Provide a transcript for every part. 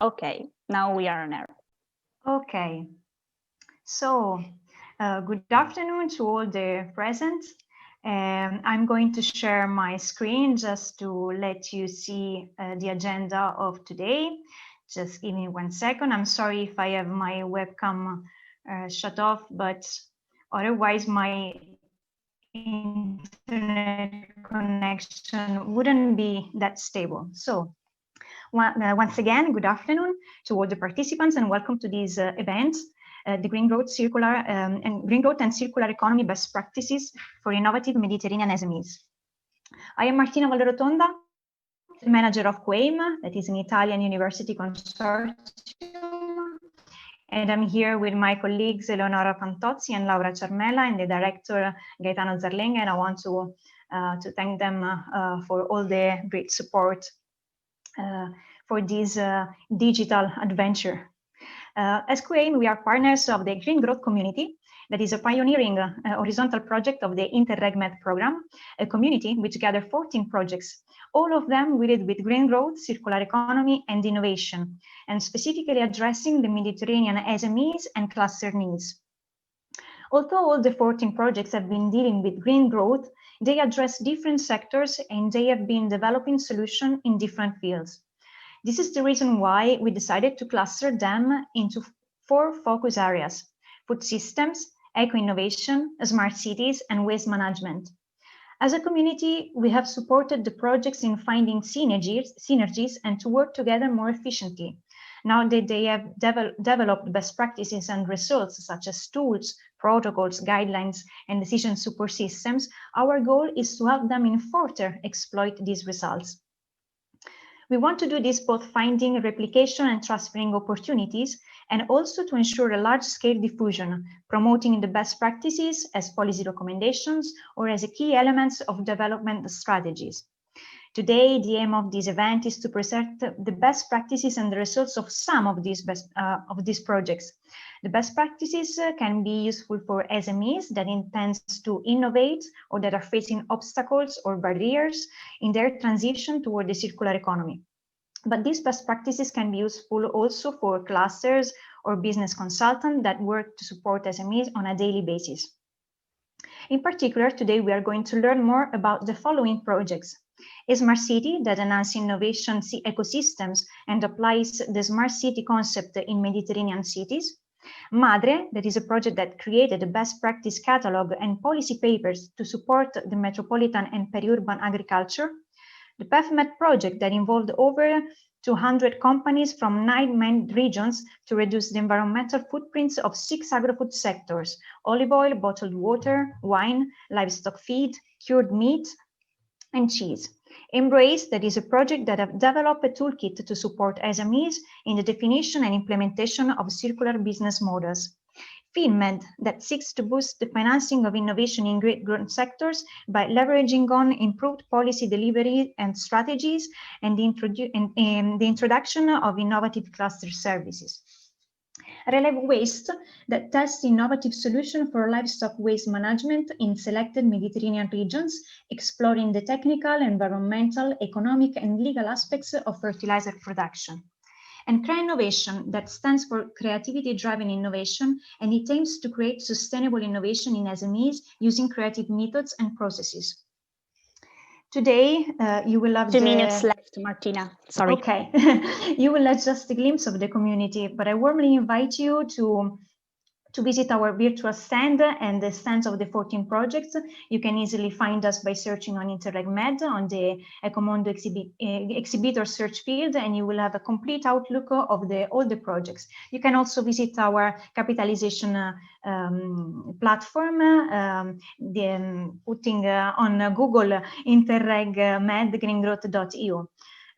Okay, now we are on air. Okay, so good afternoon to all the present. I'm going to share my screen just to let you see the agenda of today. Just give me 1 second. I'm sorry if I have my webcam shut off, but otherwise my internet connection wouldn't be that stable. So once again, good afternoon to all the participants and welcome to this event, the Green Growth and Circular Economy Best Practices for Innovative Mediterranean SMEs. I am Martina Vallerotonda, the manager of QUAIM, that is an Italian university consortium, and I'm here with my colleagues Eleonora Fantozzi and Laura Ciarmella and the director Gaetano Zarlenga, and I want to thank them for all the great support for this digital adventure. As QUAIM, we are partners of the Green Growth Community, that is a pioneering horizontal project of the Interreg-Med program, a community which gathered 14 projects, all of them related with green growth, circular economy, and innovation, and specifically addressing the Mediterranean SMEs and cluster needs. Although all the 14 projects have been dealing with green growth, they address different sectors and they have been developing solutions in different fields. This is the reason why we decided to cluster them into 4 focus areas: food systems, eco-innovation, smart cities, and waste management. As a community, we have supported the projects in finding synergies and to work together more efficiently. Now that they have developed best practices and results such as tools, protocols, guidelines, and decision support systems, our goal is to help them in further exploit these results. We want to do this both finding, replication, and transferring opportunities, and also to ensure a large-scale diffusion, promoting the best practices as policy recommendations or as a key elements of development strategies. Today, the aim of this event is to present the best practices and the results of some of these projects. The best practices can be useful for SMEs that intend to innovate or that are facing obstacles or barriers in their transition toward the circular economy. But these best practices can be useful also for clusters or business consultants that work to support SMEs on a daily basis. In particular, today we are going to learn more about the following projects: ESMARTCITY, that enhances innovation ecosystems and applies the smart city concept in Mediterranean cities; MADRE, that is a project that created a best practice catalog and policy papers to support the metropolitan and peri-urban agriculture; the PEFMED project that involved over 200 companies from 9 main regions to reduce the environmental footprints of 6 agri-food sectors: olive oil, bottled water, wine, livestock feed, cured meat, and cheese; EMBRACE, that is a project that have developed a toolkit to support SMEs in the definition and implementation of circular business models; FinMed, that seeks to boost the financing of innovation in great growth sectors by leveraging on improved policy delivery and strategies and the introduction of innovative cluster services; Relive Waste, that tests innovative solutions for livestock waste management in selected Mediterranean regions, exploring the technical, environmental, economic, and legal aspects of fertilizer production; and CREINnovation, that stands for Creativity-Driven Innovation, and it aims to create sustainable innovation in SMEs using creative methods and processes. Today, you will have 2 minutes left, Martina. Sorry. Okay, you will have just a glimpse of the community, but I warmly invite you to visit our virtual stand and the stands of the 14 projects. You can easily find us by searching on Interreg-Med on the Ecomondo exhibitor search field, and you will have a complete outlook of all the projects. You can also visit our capitalization platform, putting on Google Interreg-Med greengrowth.eu.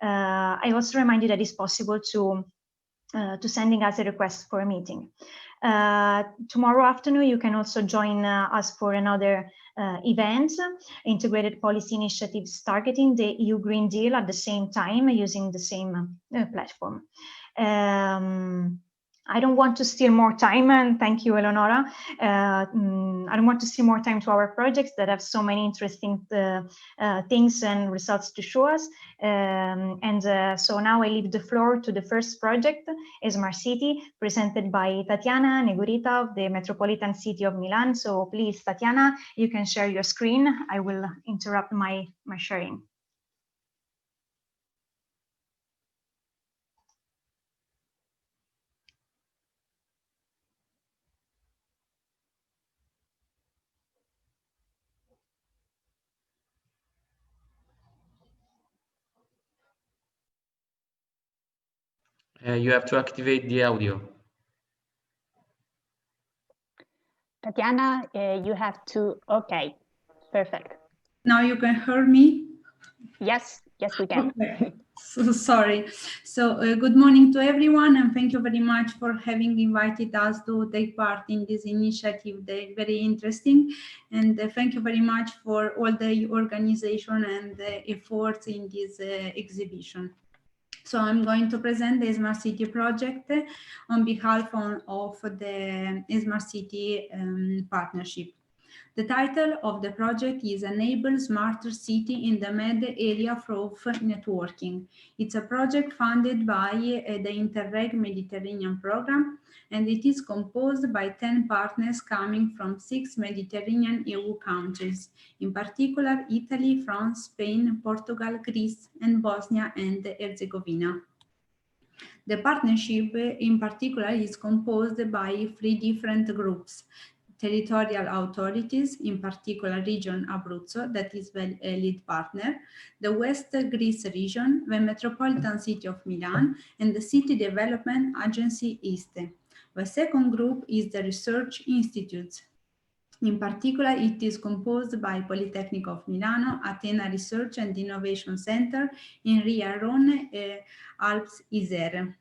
I also remind you that it's possible to sending us a request for a meeting. Tomorrow afternoon, you can also join us for another event, integrated policy initiatives targeting the EU Green Deal at the same time using the same platform. I don't want to steal more time, and thank you, Eleonora. I don't want to steal more time to our projects that have so many interesting things and results to show us. So now I leave the floor to the first project, ESMARTCITY, presented by Tatiana Negurita of the Metropolitan City of Milan. So please, Tatiana, you can share your screen. I will interrupt my sharing. You have to activate the audio. Tatiana, you have to, okay, perfect. Now you can hear me? Yes, we can. Okay. So sorry. So good morning to everyone, and thank you very much for having invited us to take part in this initiative. They're very interesting, and thank you very much for all the organization and the efforts in this exhibition. So I'm going to present the ESMARTCITY project on behalf of the ESMARTCITY partnership. The title of the project is Enable Smarter City in the Med Area through Networking. It's a project funded by the Interreg Mediterranean program, and it is composed by 10 partners coming from 6 Mediterranean EU countries, in particular Italy, France, Spain, Portugal, Greece, and Bosnia and Herzegovina. The partnership in particular is composed by 3 different groups: territorial authorities, in particular region Abruzzo, that is the lead partner, the West Greece region, the Metropolitan City of Milan, and the City Development Agency ISTE. The second group is the research institutes. In particular, it is composed by Polytechnic of Milano, Athena Research and Innovation Center, INRI Rhône, Alps Isère.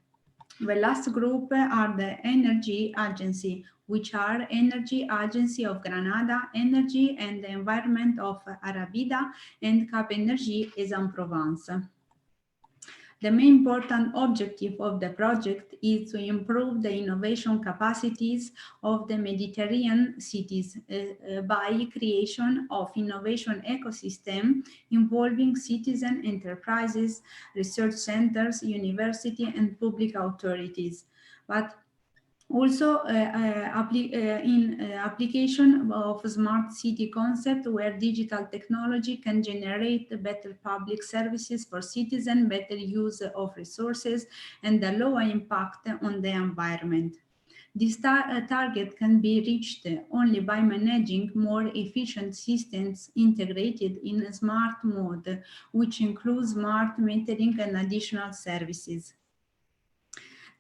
The last group are the Energy Agency, which are Energy Agency of Granada, Energy and the Environment of Arabida, and Cap Energy Aix-en-Provence. The main important objective of the project is to improve the innovation capacities of the Mediterranean cities by creation of innovation ecosystem involving citizen enterprises, research centers, university and public authorities. But also application of smart city concept where digital technology can generate better public services for citizens, better use of resources, and a lower impact on the environment. This target can be reached only by managing more efficient systems integrated in a smart mode, which includes smart metering and additional services.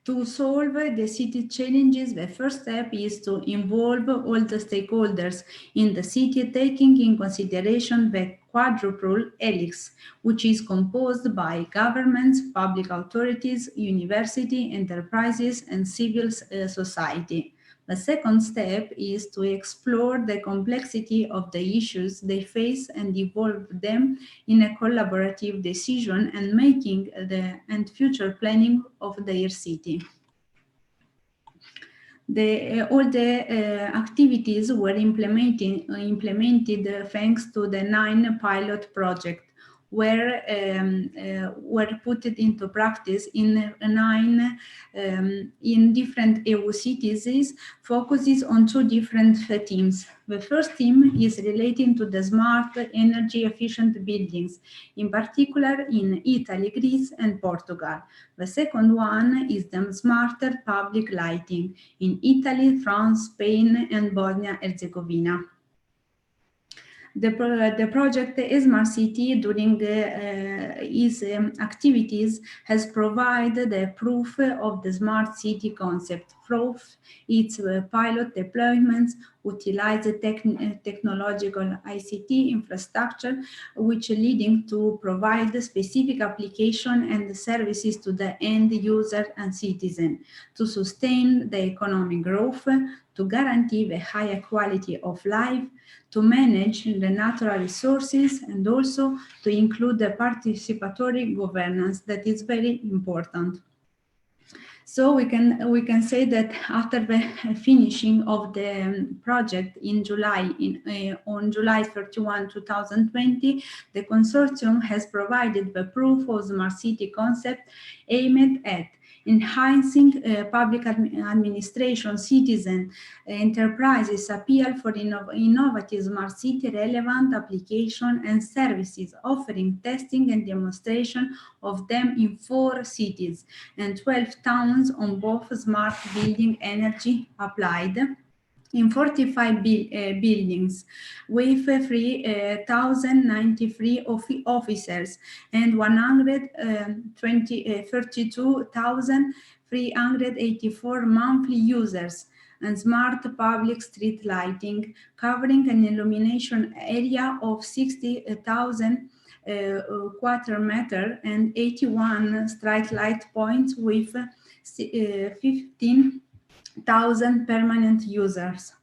To solve the city challenges, the first step is to involve all the stakeholders in the city, taking in consideration the Quadruple Helix, which is composed by governments, public authorities, university, enterprises, and civil society. The second step is to explore the complexity of the issues they face and evolve them in a collaborative decision and making and future planning of their city. All the activities were implemented thanks to the 9 pilot projects, were put into practice in 9 in different EU cities, focuses on 2 different themes. The first theme is relating to the smart energy efficient buildings, in particular in Italy, Greece and Portugal. The second one is the smarter public lighting in Italy, France, Spain and Bosnia-Herzegovina. The project ESMARTCITY during its activities has provided the proof of the smart city concept through its pilot deployments, utilize the technological ICT infrastructure, which leading to provide specific application and services to the end user and citizen, to sustain the economic growth, to guarantee the higher quality of life, to manage the natural resources, and also to include the participatory governance that is very important. So we can say that after the finishing of the project in July, on July 31, 2020, the consortium has provided the proof of smart city concept aimed at enhancing public administration, citizen enterprises appeal for innovative smart city relevant application and services, offering testing and demonstration of them in 4 cities and 12 towns on both smart building energy applied in 45 buildings with 3,093 officers and 32,384 monthly users, and smart public street lighting covering an illumination area of 60,000 quarter meter and 81 street light points with 15,000 permanent users.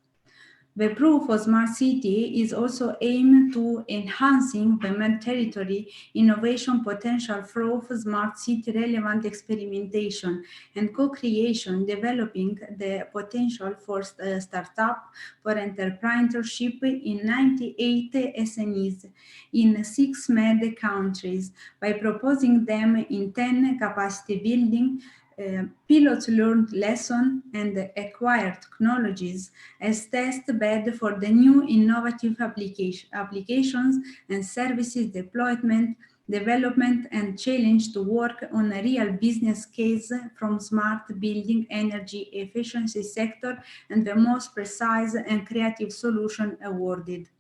The proof of smart city is also aimed to enhancing the territory innovation potential through smart city relevant experimentation and co-creation, developing the potential for startup for entrepreneurship in 98 SMEs in 6 MED countries by proposing them in 10 capacity building pilots learned lesson and acquired technologies as test bed for the new innovative applications and services deployment, development, and challenge to work on a real business case from smart building energy efficiency sector and the most precise and creative solution awarded.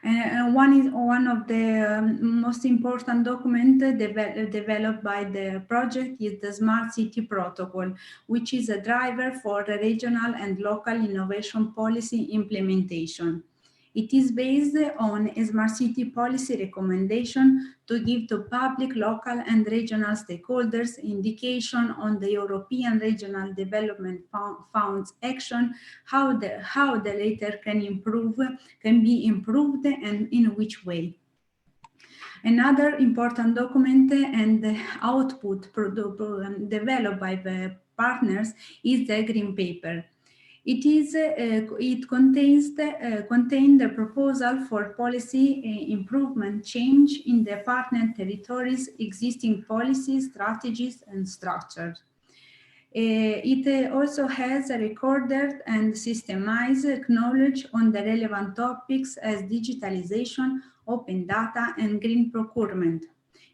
And one of the most important documents developed by the project is the Smart City Protocol, which is a driver for the regional and local innovation policy implementation. It is based on a smart city policy recommendation to give to public, local, and regional stakeholders indication on the European Regional Development Fund's action, how the latter can be improved, and in which way. Another important document and the output developed by the partners is the Green Paper. It contains the proposal for policy improvement change in the partner territories' existing policies, strategies, and structures. It also has a recorded and systemized knowledge on the relevant topics as digitalization, open data, and green procurement.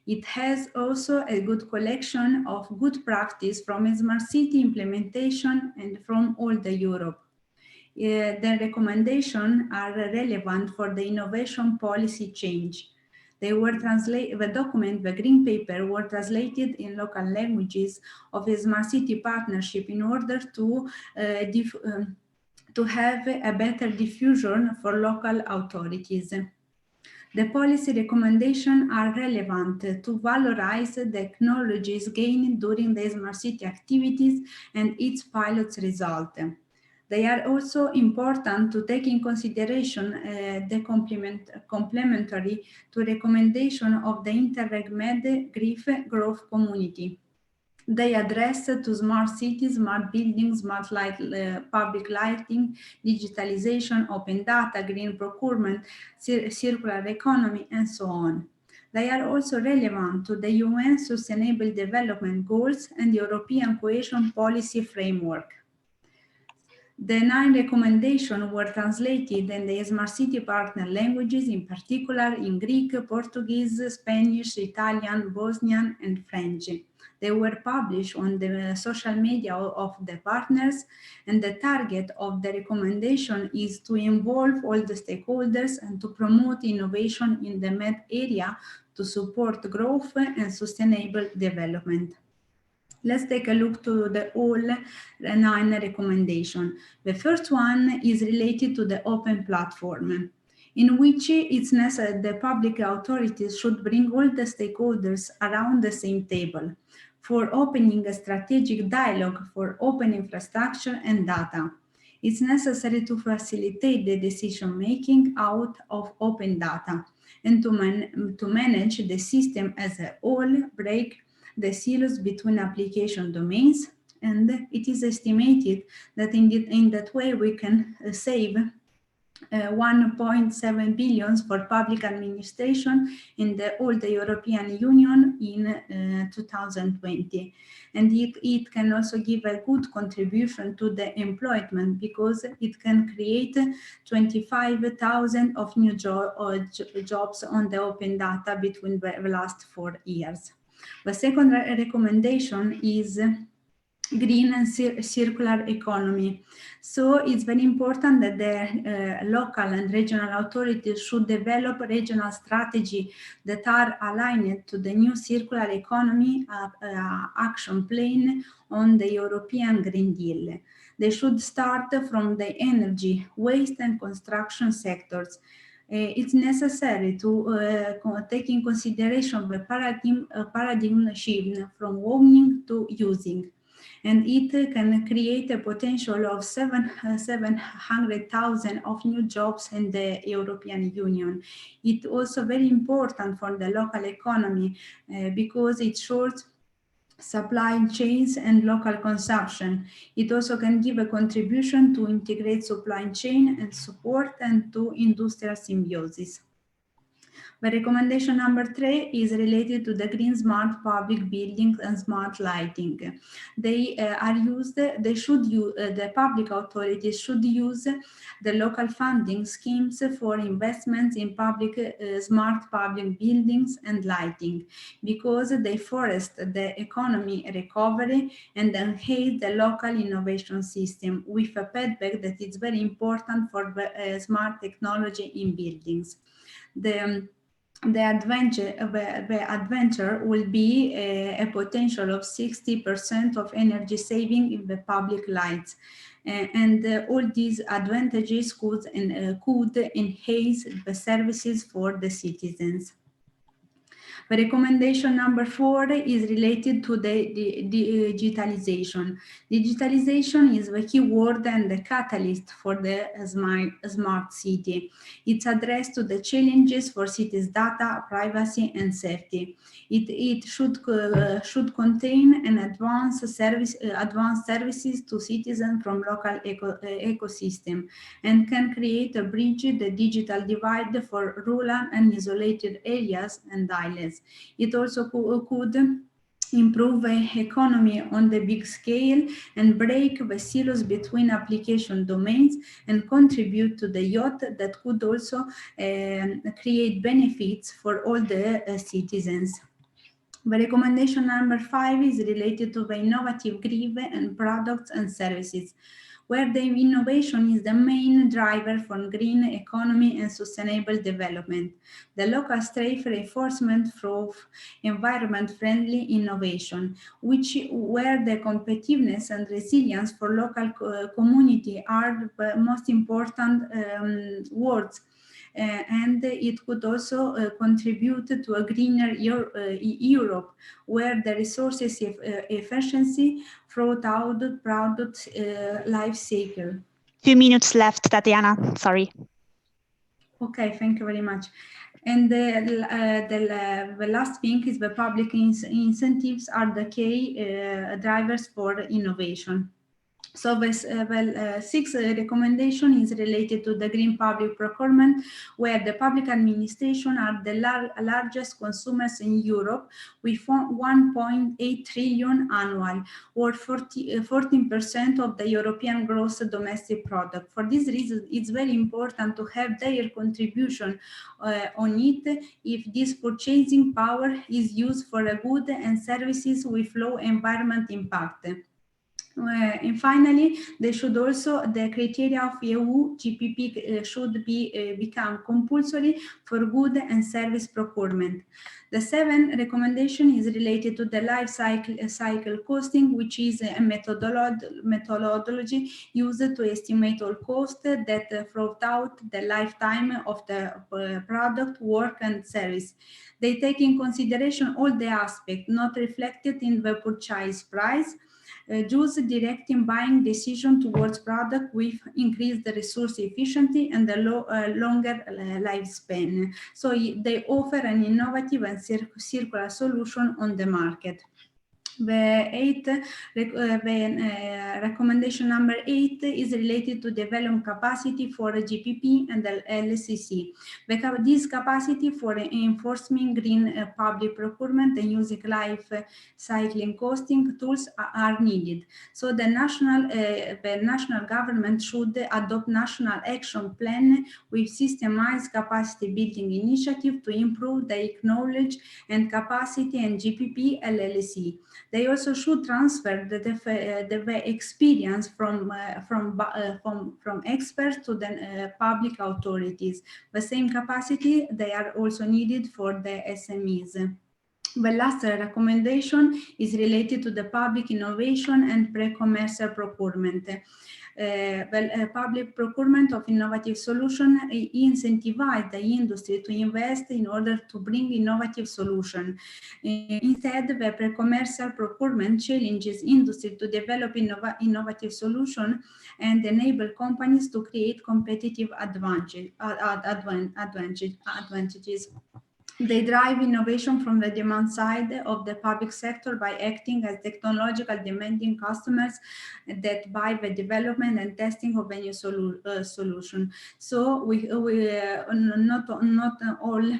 It has also a good collection of good practice from smart city implementation and from all the Europe. The recommendations are relevant for the innovation policy change. They were the Green Paper, were translated in local languages of a smart city partnership in order to have a better diffusion for local authorities. The policy recommendations are relevant to valorize the technologies gained during the smart city activities and its pilot's result. They are also important to take in consideration the complementary to recommendation of the Interreg Med growth community. They address to smart cities, smart buildings, smart public lighting, digitalization, open data, green procurement, circular economy, and so on. They are also relevant to the UN Sustainable Development Goals and the European Cohesion Policy Framework. The 9 recommendations were translated in the Smart City partner languages, in particular in Greek, Portuguese, Spanish, Italian, Bosnian, and French. They were published on the social media of the partners, and the target of the recommendation is to involve all the stakeholders and to promote innovation in the Med area to support growth and sustainable development. Let's take a look to the all 9 recommendations. The first one is related to the open platform, in which it's necessary the public authorities should bring all the stakeholders around the same table for opening a strategic dialogue for open infrastructure and data. It's necessary to facilitate the decision-making out of open data and to manage the system as a whole, the silos between application domains, and it is estimated that in that way we can save 1.7 billion for public administration in all the European Union in 2020. And it can also give a good contribution to the employment, because it can create 25,000 of new jobs on the open data between the last 4 years. The second recommendation is green and circular economy. So it's very important that the local and regional authorities should develop regional strategy that are aligned to the new circular economy action plan on the European Green Deal. They should start from the energy, waste and construction sectors. It's necessary to take in consideration the paradigm shift from owning to using. And it can create a potential of 700,000 of new jobs in the European Union. It's also very important for the local economy because it shows supply chains and local consumption. It also can give a contribution to integrate supply chain and support and to industrial symbiosis. The recommendation number 3 is related to the green smart public buildings and smart lighting. The public authorities should use the local funding schemes for investments in smart public buildings and lighting, because they foster the economy recovery and enhance the local innovation system with a payback that is very important for the smart technology in buildings. The adventure will be a potential of 60% of energy saving in the public lights. And all these advantages could enhance the services for the citizens. The recommendation number 4 is related to the digitalization. Digitalization is the key word and the catalyst for the smart city. It's addressed to the challenges for cities' data, privacy, and safety. It should contain an advanced services to citizens from local ecosystem, and can create a bridge the digital divide for rural and isolated areas and islands. It also could improve the economy on the big scale and break the silos between application domains and contribute to the youth that could also create benefits for all the citizens. The recommendation number 5 is related to the innovative green and products and services, where the innovation is the main driver for green economy and sustainable development. The local strength reinforcement through environment-friendly innovation, where the competitiveness and resilience for local community are the most important words. And it could also contribute to a greener Europe, where the resources efficiency throughout the product life cycle. 2 minutes left, Tatiana, sorry. Okay, thank you very much. And the last thing is the public incentives are the key drivers for innovation. So the 6th recommendation is related to the green public procurement, where the public administration are the largest consumers in Europe with 1.8 trillion annual, or 14% of the European gross domestic product. For this reason, it's very important to have their contribution on it if this purchasing power is used for a good and services with low environment impact. And finally, they should also, the criteria of EU GPP should become compulsory for good and service procurement. The 7th recommendation is related to the life cycle costing, which is a methodology used to estimate all costs that throughout the lifetime of the product, work, and service. They take in consideration all the aspects not reflected in the purchase price, choose directing buying decision towards product with increased resource efficiency and a longer lifespan. So they offer an innovative and circular solution on the market. The recommendation number 8 is related to develop capacity for GPP and the LCC. This capacity for enforcing green public procurement and using life cycling costing tools are needed. So the national government should adopt national action plan with systemized capacity building initiative to improve the knowledge and capacity and GPP LLC. They also should transfer the experience from experts to the public authorities. The same capacity, they are also needed for the SMEs. The last recommendation is related to the public innovation and pre-commercial procurement. Public procurement of innovative solutions incentivize the industry to invest in order to bring innovative solutions. Instead, the pre-commercial procurement challenges industry to develop innovative solutions and enable companies to create competitive advantages. They drive innovation from the demand side of the public sector by acting as technological demanding customers that buy the development and testing of a new solution. So not all.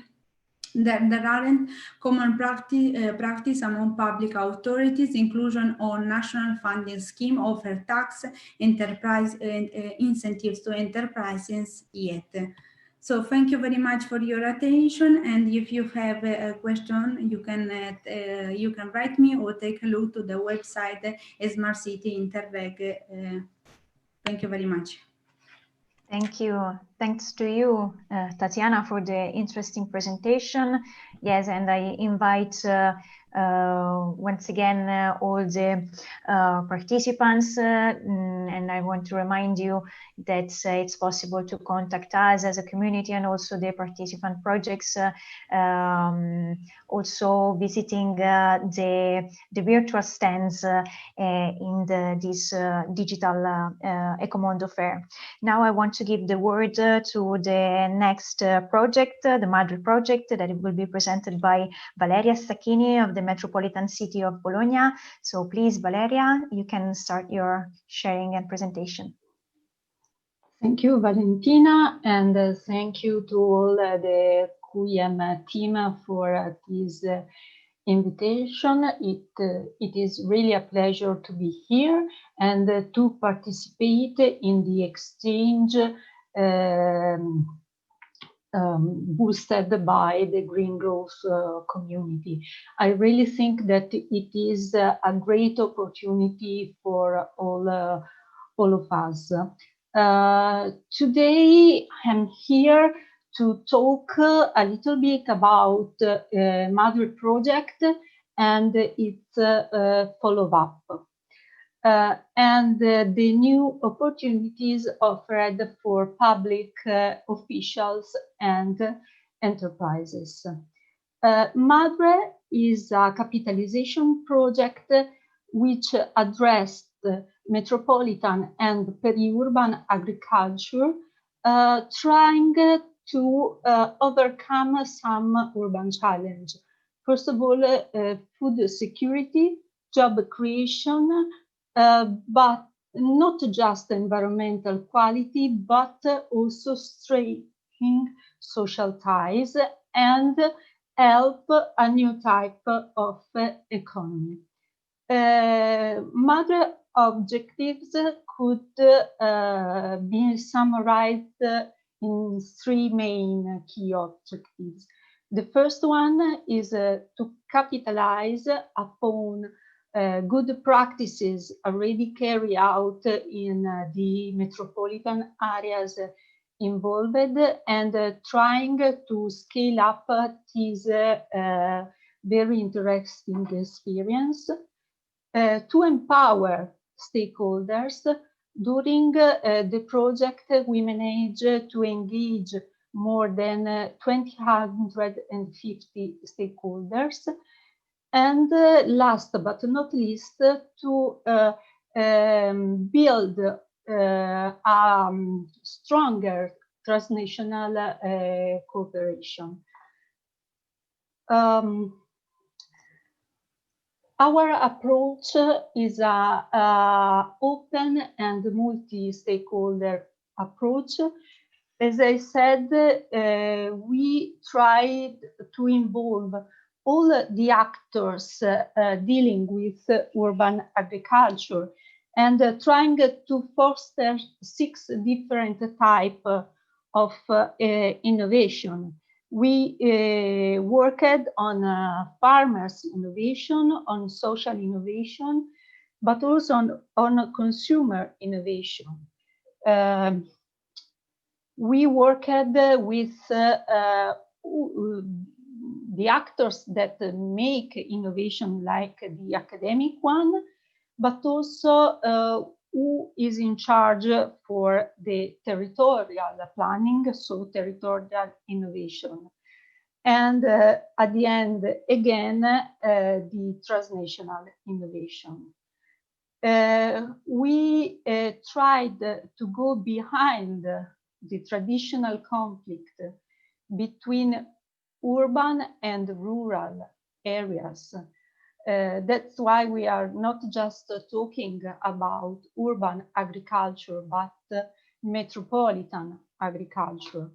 There aren't common practice among public authorities, inclusion on national funding scheme offer tax enterprise incentives to enterprises yet. So thank you very much for your attention. And if you have a question, you can write me or take a look to the website Smart City Interreg. Thank you very much. Thank you. Thanks to you, Tatiana, for the interesting presentation. Yes, and I invite once again all the participants, and I want to remind you that it's possible to contact us as a community and also the participant projects, also visiting the virtual stands in this digital Ecomondo fair. Now I want to give the word to the next project, the Madre project, that it will be presented by Valeria Stacchini of the Metropolitan City of Bologna. So please, Valeria, you can start your sharing and presentation. Thank you, Valentina, and thank you to all the QEM team for this invitation. It is really a pleasure to be here and to participate in the exchange boosted by the Green Growth community. I really think that it is a great opportunity for all of us. Today I'm here to talk a little bit about Madre project and its follow-up. And the new opportunities offered for public officials and enterprises. Madre is a capitalization project which addressed metropolitan and peri-urban agriculture, trying to overcome some urban challenge. First of all, food security, job creation, but not just environmental quality, but also strengthening social ties and help a new type of economy. Madre objectives could be summarized in three main key objectives. The first one is to capitalize upon good practices already carried out in the metropolitan areas involved and trying to scale up this very interesting experience. To empower stakeholders. During the project, we managed to engage more than 250 stakeholders. And last but not least, to build a stronger transnational cooperation. Our approach is a open and multi-stakeholder approach. As I said, we tried to involve all the actors dealing with urban agriculture and trying to foster 6 different types of innovation. We worked on farmers innovation, on social innovation, but also on consumer innovation. We worked with the actors that make innovation, like the academic one, but also who is in charge for the territorial planning, so territorial innovation. And at the end, again, the transnational innovation. We tried to go behind the traditional conflict between urban and rural areas. That's why we are not just talking about urban agriculture, but metropolitan agriculture.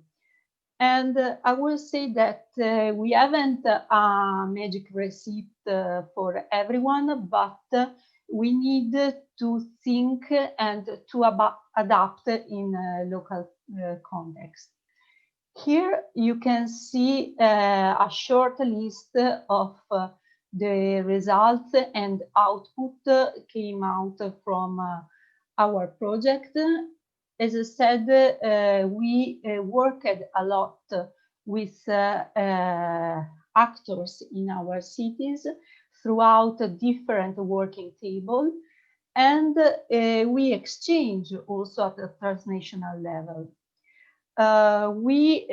And I will say that we haven't a magic recipe for everyone, but we need to think and to adapt in a local context. Here you can see a short list of the results and output came out from our project. As I said, we worked a lot with actors in our cities throughout different working tables, and we exchange also at the transnational level. We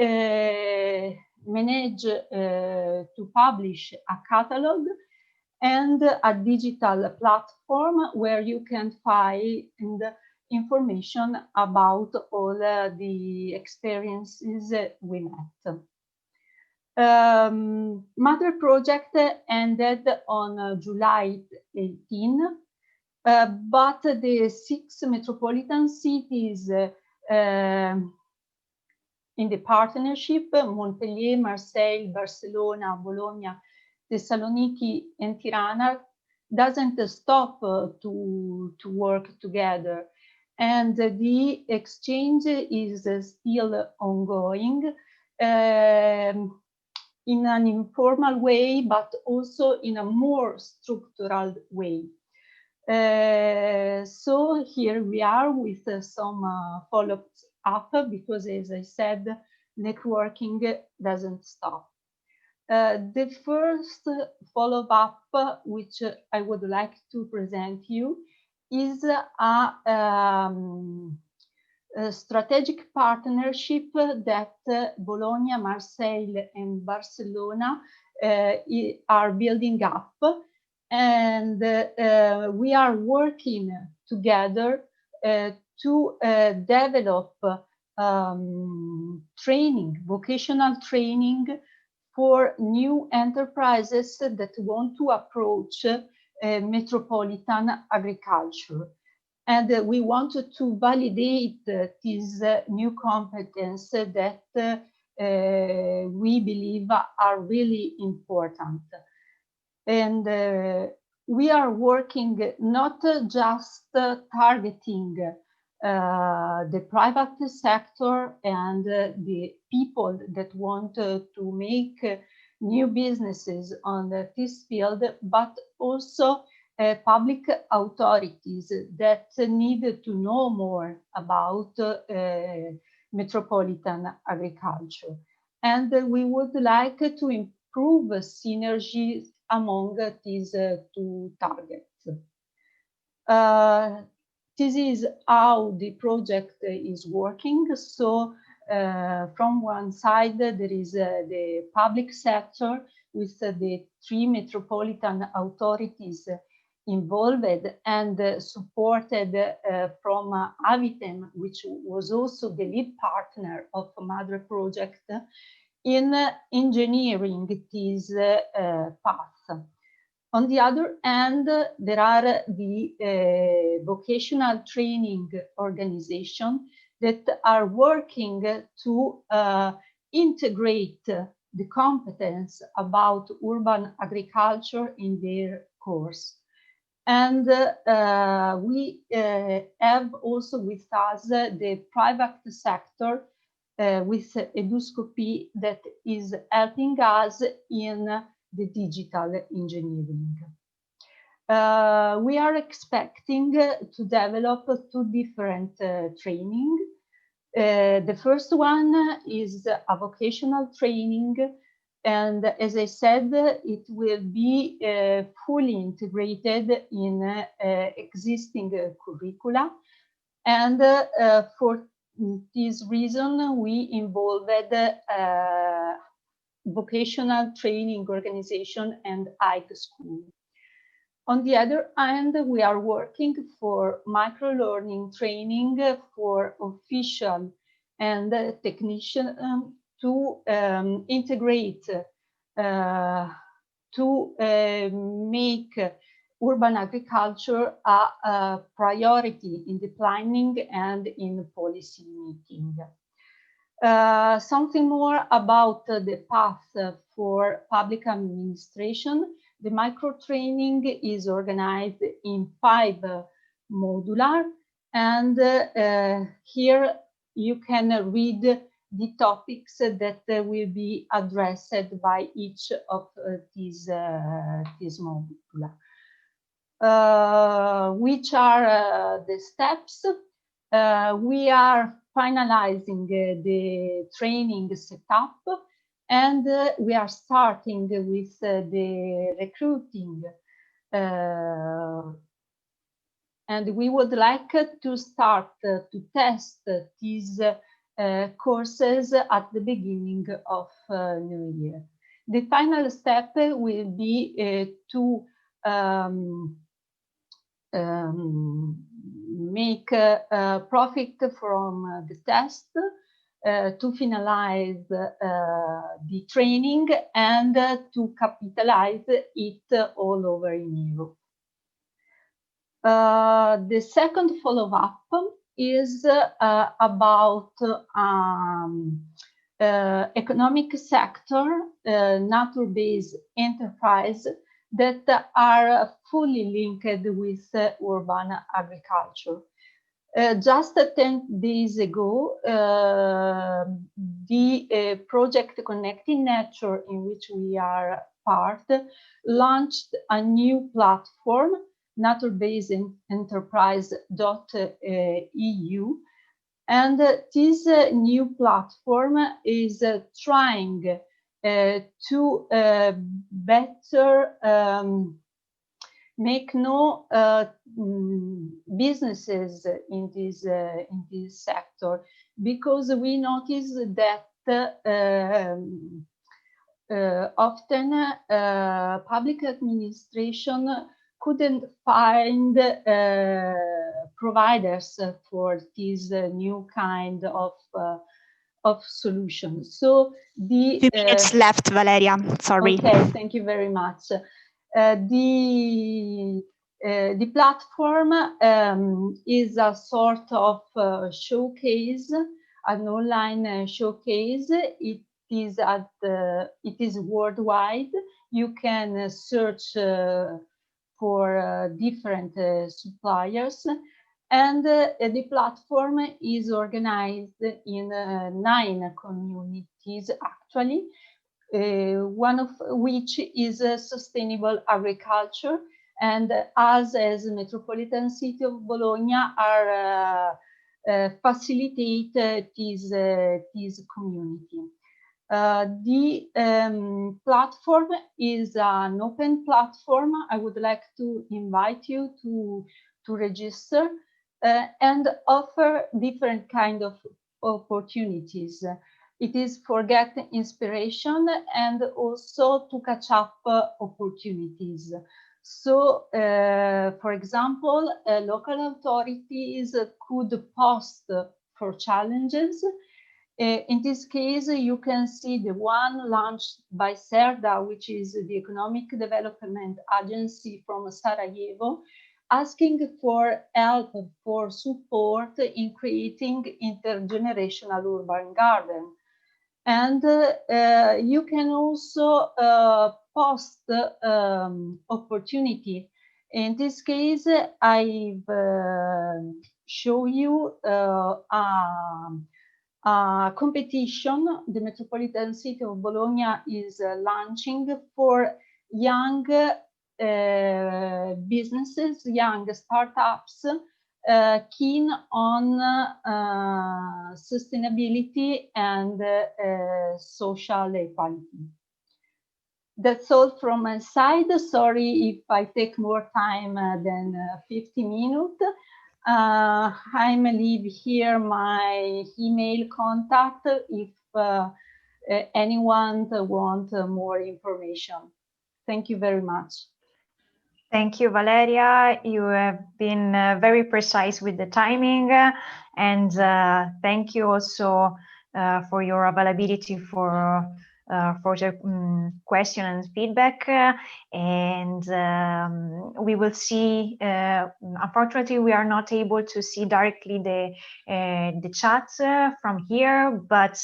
manage to publish a catalog and a digital platform where you can find information about all the experiences we met. Mother project ended on July 18, but the 6 metropolitan cities in the partnership, Montpellier, Marseille, Barcelona, Bologna, Thessaloniki, and Tirana, doesn't stop to work together. And the exchange is still ongoing in an informal way, but also in a more structural way. So here we are with some follow-ups up, because as I said, networking doesn't stop. The first follow-up, which I would like to present you, is a strategic partnership that Bologna, Marseille, and Barcelona are building up. And we are working together to develop training, vocational training for new enterprises that want to approach metropolitan agriculture. And we wanted to validate these new competences that we believe are really important. And we are working not just targeting the private sector and the people that want to make new businesses on this field, but also public authorities that need to know more about metropolitan agriculture. And we would like to improve synergies among these 2 targets. This is how the project is working. So from one side, there is the public sector with the 3 metropolitan authorities involved and supported from Avitem, which was also the lead partner of Mother project, in engineering this path. On the other hand, there are the vocational training organizations that are working to integrate the competence about urban agriculture in their course. And we have also with us the private sector with Eduscopy that is helping us in the digital engineering. We are expecting to develop two different training. The first one is a vocational training, and as I said, it will be fully integrated in existing curricula. And for this reason, we involved vocational training organization and high school. On the other hand, we are working for micro-learning training for official and technician to integrate, to make urban agriculture a priority in the planning and in policy making. Something more about the path for public administration. The micro-training is organized in 5 modular, and here you can read the topics that will be addressed by each of these modular. Which are the steps? We are finalizing the training setup, and we are starting with the recruiting. And we would like to start to test these courses at the beginning of New Year. The final step will be to make profit from the test, to finalize the training, and to capitalize it all over in Europe. The second follow-up is about economic sector, nature-based enterprise that are fully linked with urban agriculture. Just 10 days ago, the project Connecting Nature, in which we are part, launched a new platform, nature-based enterprise.eu. And this new platform is trying to better make no businesses in this sector, because we notice that often public administration couldn't find providers for this new kind of solutions. So the 2 minutes left, Valeria. Sorry. Okay, thank you very much. The platform is a sort of showcase, an online showcase. It is worldwide. You can search for different suppliers, and the platform is organized in 9 communities actually. One of which is sustainable agriculture, and us as Metropolitan City of Bologna are facilitate this community. The platform is an open platform. I would like to invite you to register and offer different kind of opportunities. It is for get inspiration and also to catch up opportunities. So, for example, local authorities could post for challenges, In this case, you can see the one launched by CERDA, which is the Economic Development Agency from Sarajevo, asking for help, for support in creating intergenerational urban garden. And you can also post opportunity. In this case, I've shown you a competition the Metropolitan City of Bologna is launching for young businesses, young startups keen on sustainability and social equality. That's all from my side. Sorry if I take more time than 50 minutes. I'm leave here my email contact if anyone wants more information. Thank you very much. Thank you, Valeria. You have been very precise with the timing, and thank you also for your availability for the question and feedback. And we will see. Unfortunately, we are not able to see directly the chat from here, but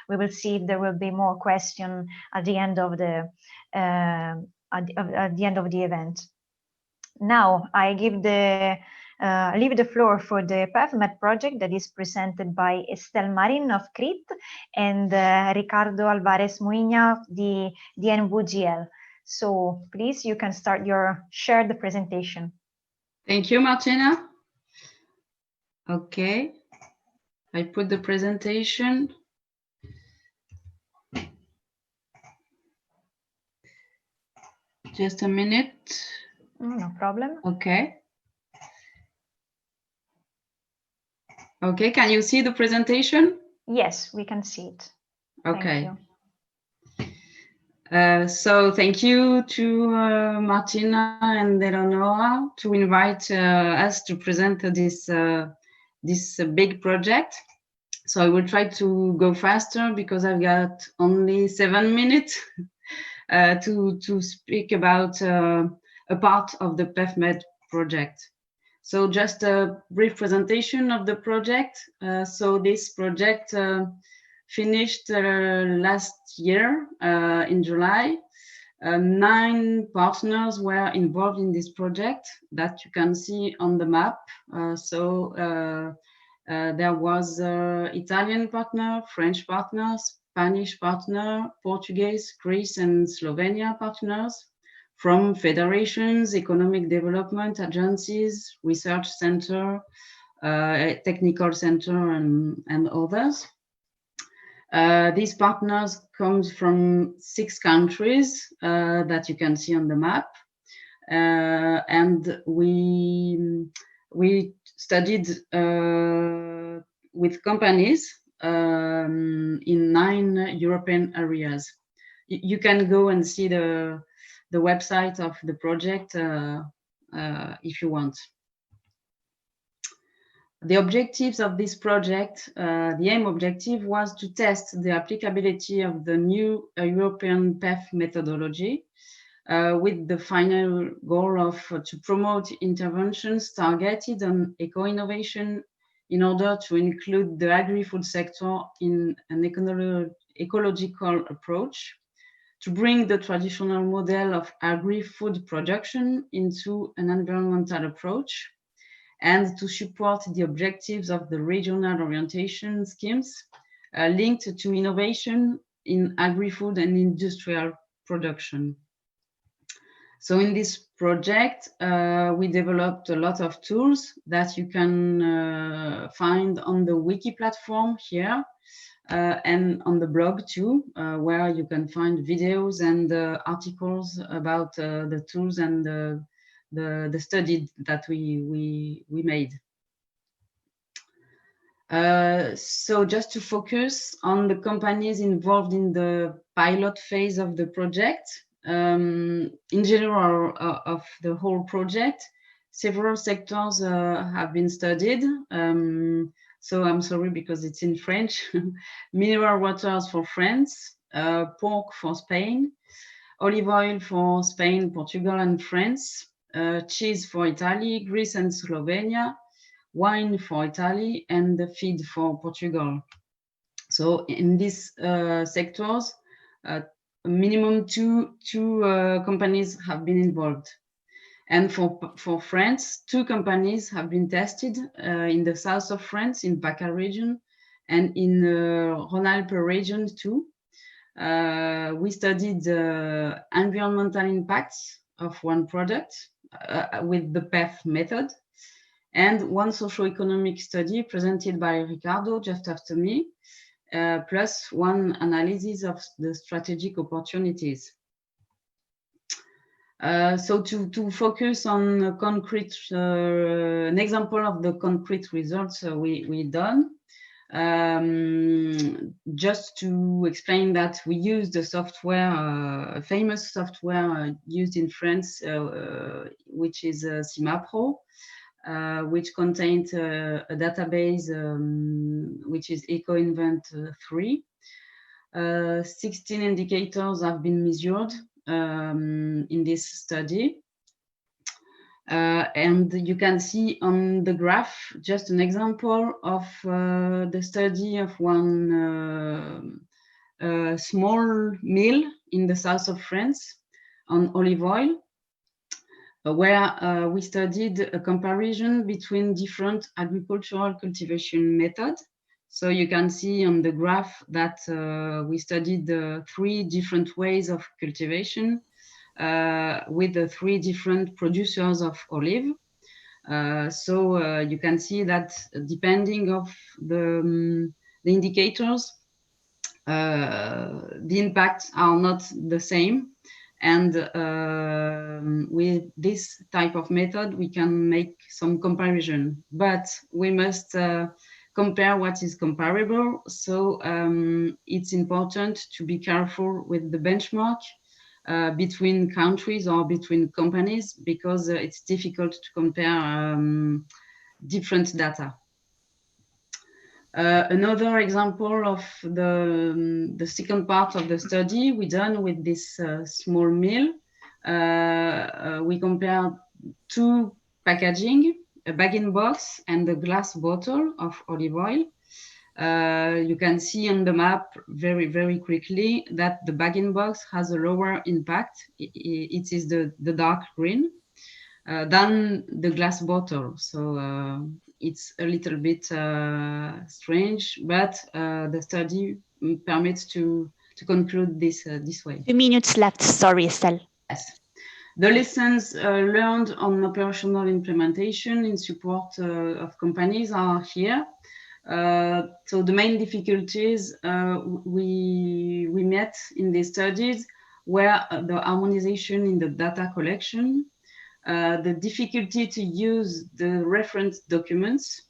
we will see if there will be more questions at the end of the event. Now I give leave the floor for the PEFMET project that is presented by Estelle Marin of CRIT and Ricardo Alvarez Muiña of the NVGL. So please, you can share the presentation. Thank you, Martina. Okay, I put the presentation. Just a minute. No problem. Okay. Okay, can you see the presentation? Yes, we can see it. Okay. Thank you. So thank you to Martina and Eleonora to invite us to present this big project. So I will try to go faster because I've got only 7 minutes to speak about a part of the PEFMET project. So just a brief presentation of the project. So this project finished last year in July. 9 partners were involved in this project that you can see on the map. There was Italian partner, French partner, Spanish partner, Portuguese, Greece, and Slovenia partners, from federations, economic development agencies, research center, technical center, and others. These partners come from 6 countries that you can see on the map. And we studied with companies in 9 European areas. You can go and see the website of the project if you want. The objectives of this project, the aim objective was to test the applicability of the new European PEF methodology with the final goal of to promote interventions targeted on eco-innovation in order to include the agri-food sector in an ecological approach, to bring the traditional model of agri-food production into an environmental approach, and to support the objectives of the regional orientation schemes linked to innovation in agri-food and industrial production. So in this project, we developed a lot of tools that you can find on the wiki platform here and on the blog too, where you can find videos and articles about the tools and the study that we made. So just to focus on the companies involved in the pilot phase of the project, in general of the whole project, several sectors have been studied. So I'm sorry because it's in French. Mineral waters for France, pork for Spain, olive oil for Spain, Portugal, and France, cheese for Italy, Greece, and Slovenia, wine for Italy, and the feed for Portugal. So in these sectors, minimum two companies have been involved. And for France, 2 companies have been tested in the south of France, in PACA region, and in Rhône-Alpes region too. We studied the environmental impacts of one product with the PEF method, and one socio-economic study presented by Ricardo just after me, plus one analysis of the strategic opportunities. So to focus on concrete, an example of the concrete results we done, just to explain that we used the software, a famous software used in France, which is CIMAPRO, which contained a database which is ecoinnovation 3. 16 indicators have been measured in this study. And you can see on the graph just an example of the study of one small mill in the south of France on olive oil, where we studied a comparison between different agricultural cultivation methods. So you can see on the graph that we studied 3 different ways of cultivation with the 3 different producers of olive. So you can see that depending of the indicators, the impacts are not the same. And with this type of method, we can make some comparison, but we must compare what is comparable. So it's important to be careful with the benchmark between countries or between companies, because it's difficult to compare different data. Another example of the second part of the study we done with this small mill, we compared 2 packaging, a bag-in-box and a glass bottle of olive oil. You can see on the map very quickly that the bag-in-box has a lower impact. It is the dark green than the glass bottle. So it's a little bit strange, but the study permits to conclude this way. 2 minutes left. Sorry, Estelle. Yes. The lessons learned on operational implementation in support of companies are here. So the main difficulties we met in these studies were the harmonization in the data collection, the difficulty to use the reference documents,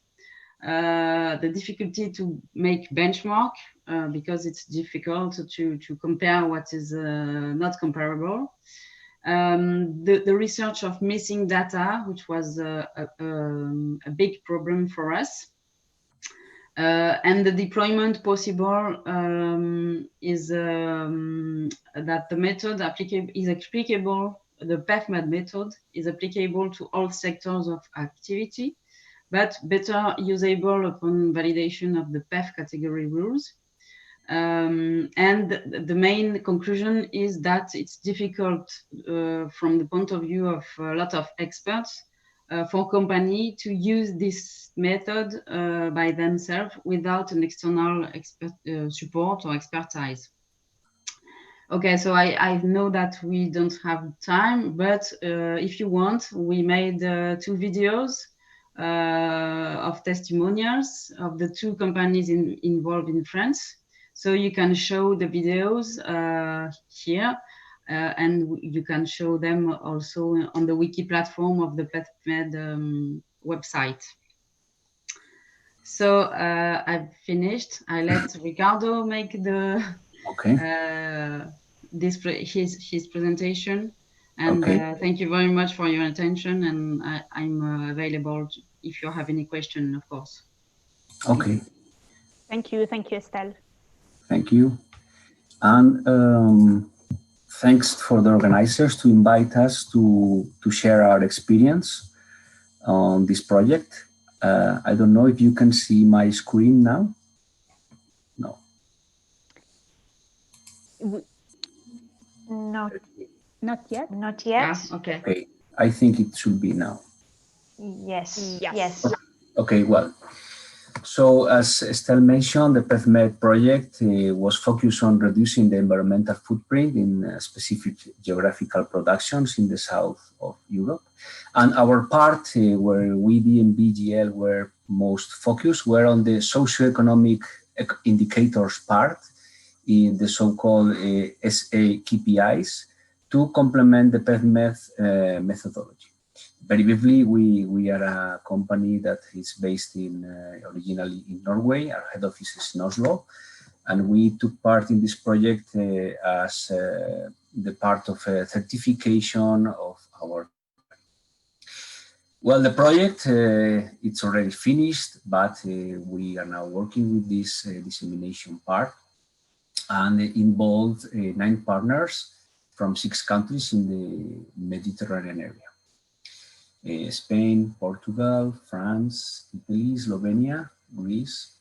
the difficulty to make benchmark because it's difficult to compare what is not comparable. The research of missing data, which was a big problem for us. And the deployment possible is that the method is applicable, the PEFMAD method is applicable to all sectors of activity, but better usable upon validation of the PEF category rules. And the main conclusion is that it's difficult from the point of view of a lot of experts for company to use this method by themselves without an external support or expertise. Okay, so I know that we don't have time, but if you want, we made 2 videos of testimonials of the 2 companies involved in France. So you can show the videos here. And you can show them also on the wiki platform of the PEFMAD website. So I've finished. I let Ricardo make the his presentation. And thank you very much for your attention. And I'm available if you have any question, of course. Okay. Thank you, Estelle. Thank you. And thanks for the organizers to invite us to share our experience on this project. I don't know if you can see my screen now. No. No, Not yet. not yet. Okay. Okay. I think it should be now. Yes. Yes. Yes. Okay, well, so as Estelle mentioned, the PEFMED project was focused on reducing the environmental footprint in specific geographical productions in the south of Europe. And our part, where we DNBGL were most focused, were on the socioeconomic indicators part, in the so-called SA KPIs, to complement the PEFMED methodology. Very briefly, we are a company that is based originally in Norway. Our head office is in Oslo, and we took part in this project as the part of a certification of our. Well, the project it's already finished, but we are now working with this dissemination part, and it involved 9 partners from 6 countries in the Mediterranean area. Spain, Portugal, France, Italy, Slovenia, Greece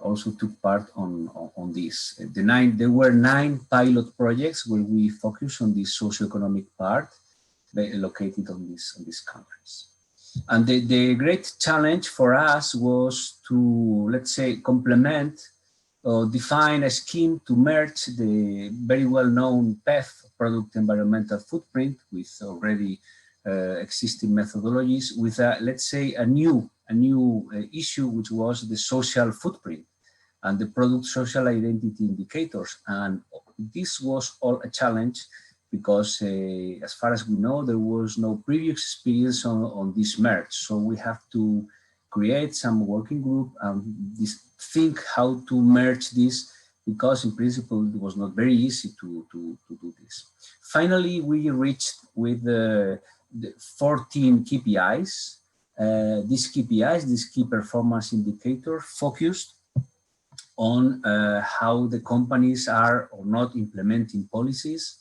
also took part on this. There were 9 pilot projects where we focused on this socioeconomic part located on these countries. And the great challenge for us was to, let's say, complement or define a scheme to merge the very well-known PEF, product environmental footprint, with already existing methodologies, with let's say a new issue, which was the social footprint and the product social identity indicators. And this was all a challenge because as far as we know, there was no previous experience on this merge. So we have to create some working group and think how to merge this, because in principle it was not very easy to do this. Finally, we reached with the 14 KPIs. These KPIs, these key performance indicators, focused on how the companies are or not implementing policies,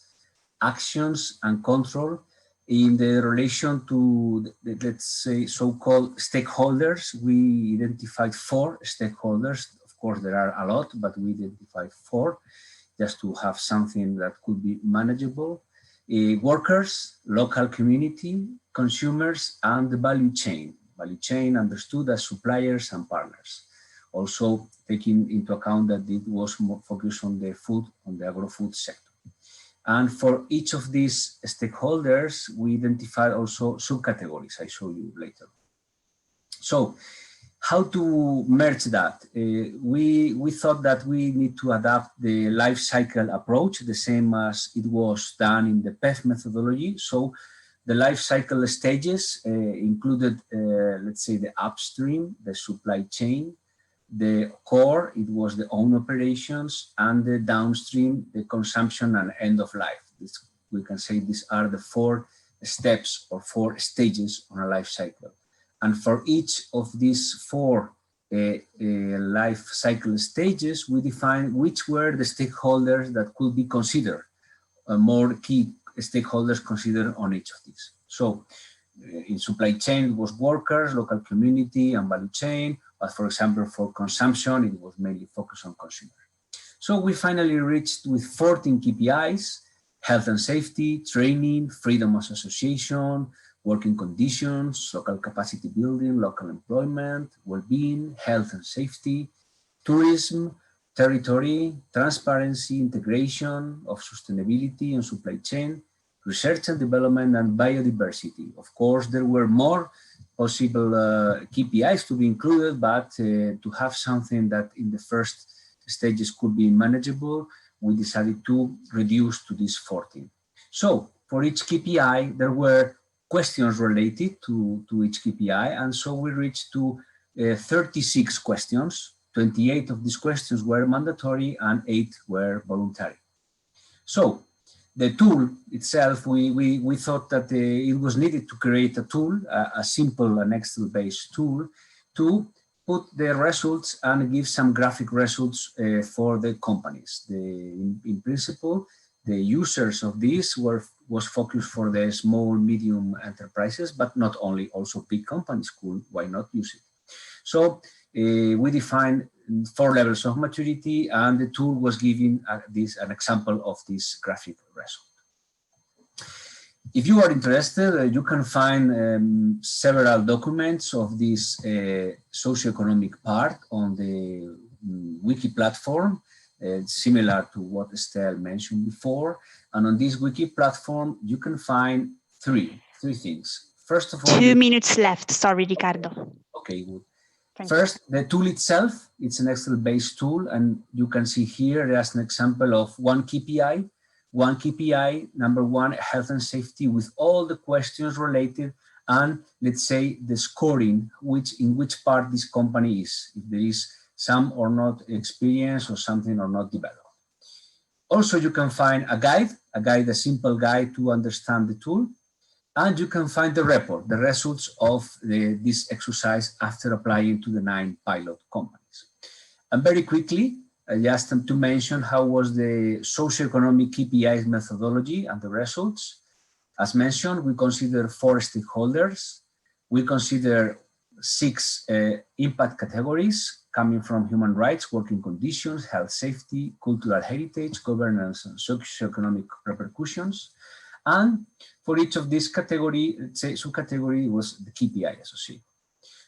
actions, and control in the relation to, let's say, so-called stakeholders. We identified 4 stakeholders. Of course, there are a lot, but we identified 4 just to have something that could be manageable. Workers, local community, consumers, and the value chain. Value chain understood as suppliers and partners. Also taking into account that it was more focused on the food, on the agro-food sector. And for each of these stakeholders, we identified also subcategories. I show you later. So how to merge that? We thought that we need to adapt the life cycle approach, the same as it was done in the PEF methodology. So the life cycle stages included, let's say, the upstream, the supply chain, the core, it was the own operations, and the downstream, the consumption and end of life. We can say these are the 4 steps or 4 stages on a life cycle. And for each of these 4 life cycle stages, we defined which were the stakeholders that could be considered, more key stakeholders considered on each of these. So in supply chain, it was workers, local community, and value chain. But for example, for consumption, it was mainly focused on consumers. So we finally reached with 14 KPIs: health and safety, training, freedom of association, working conditions, local capacity building, local employment, well-being, health and safety, tourism, territory, transparency, integration of sustainability and supply chain, research and development, and biodiversity. Of course, there were more possible KPIs to be included, but to have something that in the first stages could be manageable, we decided to reduce to these 14. So for each KPI, there were questions related to each KPI, and so we reached to 36 questions. 28 of these questions were mandatory and 8 were voluntary. So the tool itself, we thought that it was needed to create a tool, a simple and Excel-based tool, to put the results and give some graphic results for the companies. In principle, the users of this was focused for the small, medium enterprises, but not only, also big companies could, why not use it? So we defined 4 levels of maturity, and the tool was giving an example of this graphic result. If you are interested, you can find several documents of this socioeconomic part on the wiki platform, similar to what Estelle mentioned before. And on this wiki platform, you can find three things. First of all, 2 minutes left. Sorry, Riccardo. Okay, good. Thank First, the tool itself, it's an Excel-based tool, and you can see here there's an example of one KPI. One KPI, number 1, health and safety, with all the questions related, and let's say the scoring, in which part this company is, if there is some or not experience or something or not developed. Also, you can find a simple guide to understand the tool, and you can find the report, the results of this exercise after applying to the 9 pilot companies. And very quickly, just to mention how was the socioeconomic KPIs methodology and the results. As mentioned, we consider 4 stakeholders. We consider 6 impact categories coming from human rights, working conditions, health, safety, cultural heritage, governance, and socioeconomic repercussions. And for each of these category, let's say subcategory, was the KPI associated.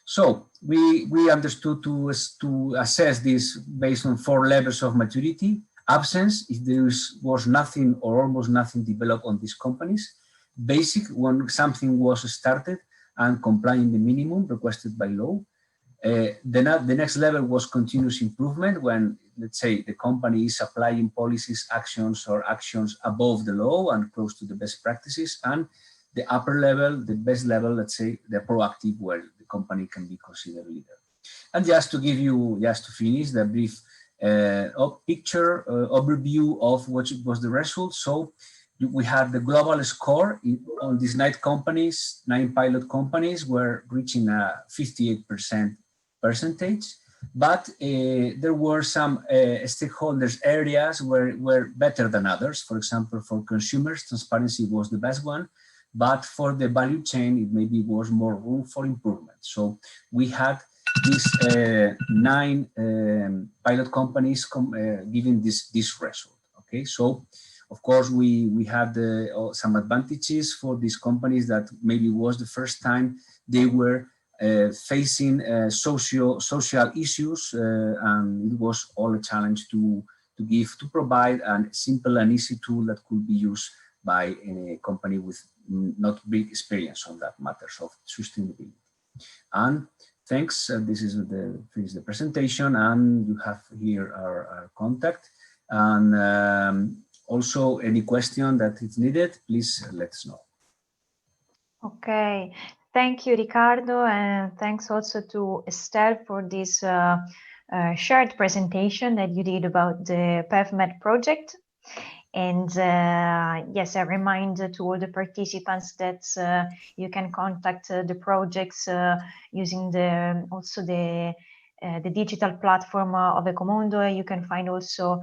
So we understood to assess this based on 4 levels of maturity: absence, if there was nothing or almost nothing developed on these companies; basic, when something was started and complying the minimum requested by law. The next level was continuous improvement, when, let's say, the company is applying policies, actions above the law and close to the best practices. And the upper level, the best level, let's say, the proactive, where the company can be considered leader. And just to give you, just to finish, the brief picture overview of what was the result. So we had the global score on these 9 companies, 9 pilot companies were reaching a 58% percentage, but there were some stakeholders areas were better than others. For example, for consumers, transparency was the best one, but for the value chain, it maybe was more room for improvement. So we had these 9 pilot companies giving this result. Okay, so of course we had some advantages for these companies, that maybe was the first time they were facing social issues, and it was all a challenge to provide a simple and easy tool that could be used by a company with not big experience on that matters of sustainability. And thanks. This is the presentation, and you have here our contact. And also, any question that is needed, please let us know. Okay, thank you, Riccardo, and thanks also to Estelle for this shared presentation that you did about the PEVMED project. And yes, I remind to all the participants that you can contact the projects using also the digital platform of Ecomundo. You can find also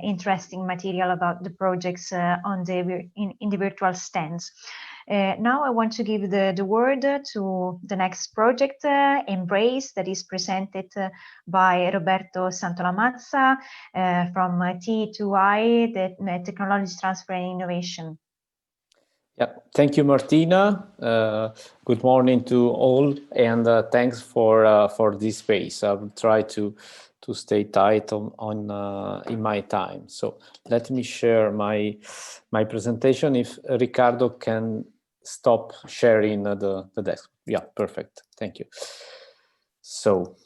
interesting material about the projects on in the virtual stands. Now I want to give the word to the next project, Embrace, that is presented by Roberto Santolamazza from T2I, the Technology Transfer and Innovation. Yeah, thank you, Martina. Good morning to all, and thanks for this space. I will try to stay tight on in my time. So let me share my presentation. If Riccardo can stop sharing the desk. Yeah, perfect. Thank you. So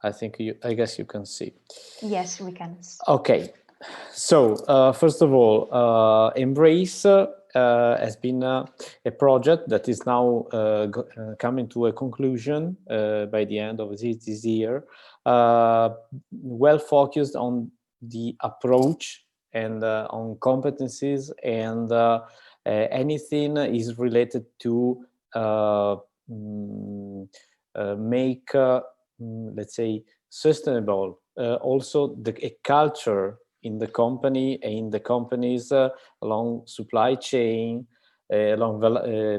I guess you can see. Yes, we can. Okay. So first of all, Embrace has been a project that is now coming to a conclusion by the end of this year. Well focused on the approach and on competencies and anything is related to make, let's say, sustainable. Also, a culture in the company and in the companies along supply chain, along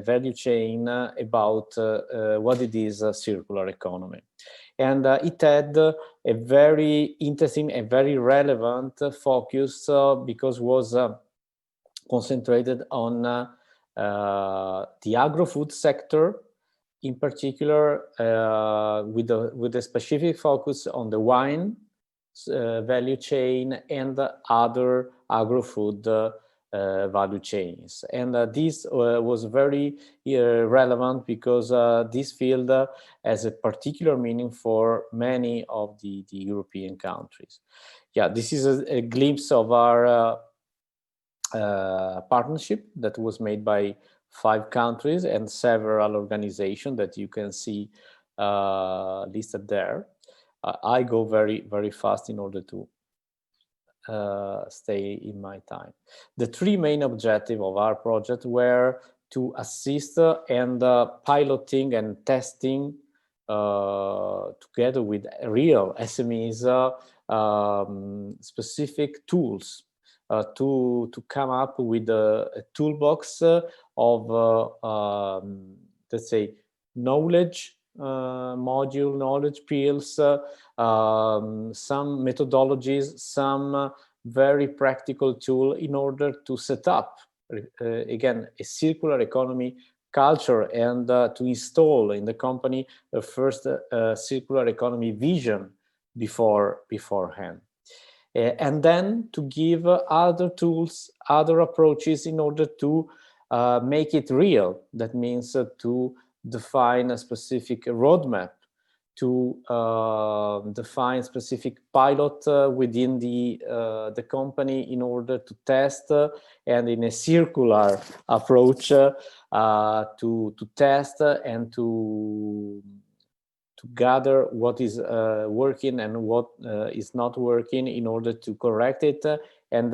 value chain about what it is circular economy. And it had a very interesting and very relevant focus because it was concentrated on the agro-food sector, in particular with a specific focus on the wine value chain and other agro-food value chains. And this was very relevant because this field has a particular meaning for many of the European countries. Yeah, this is a glimpse of our partnership that was made by 5 countries and several organizations that you can see listed there. I go very, very fast in order to stay in my time. The 3 main objectives of our project were to assist and piloting and testing together with real SMEs specific tools to come up with a toolbox of let's say knowledge module, knowledge pills, some methodologies, some very practical tool in order to set up again a circular economy culture and to install in the company a first circular economy vision beforehand. And then to give other tools, other approaches in order to make it real. That means to define a specific roadmap, to define specific pilot within the company in order to test and in a circular approach to test and to gather what is working and what is not working in order to correct it and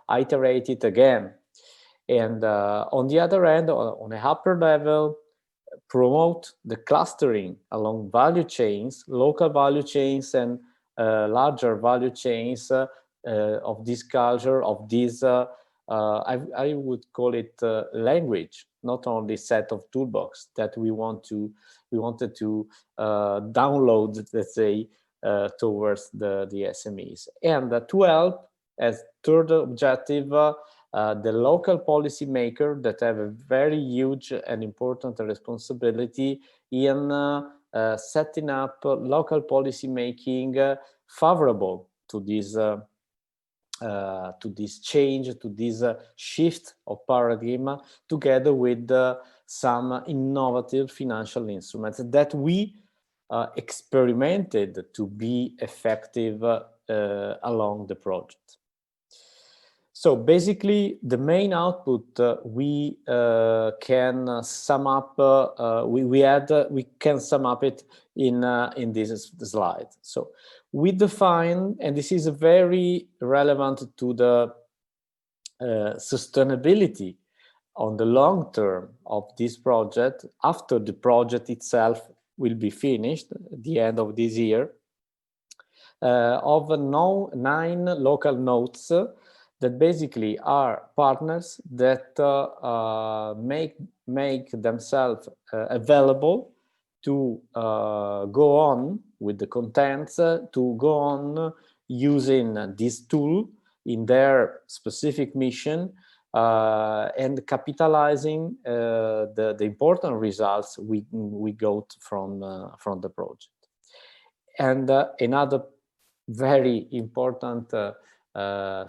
iterate it again. And on the other hand, on a upper level, promote the clustering along value chains, local value chains and larger value chains of this culture, of this, I would call it language, not only set of toolbox that we wanted to download, let's say, towards the SMEs. And to help, as third objective, the local policy maker that have a very huge and important responsibility in setting up local policy making favorable to this change, to this shift of paradigm, together with some innovative financial instruments that we experimented to be effective along the project. So basically, the main output we can sum up. We can sum up it in this slide. So we define, and this is very relevant to the sustainability on the long term of this project. After the project itself will be finished at the end of this year, of 9 local nodes that basically are partners that make themselves available to go on with the contents, to go on using this tool in their specific mission and capitalizing the important results we got from the project. And another very important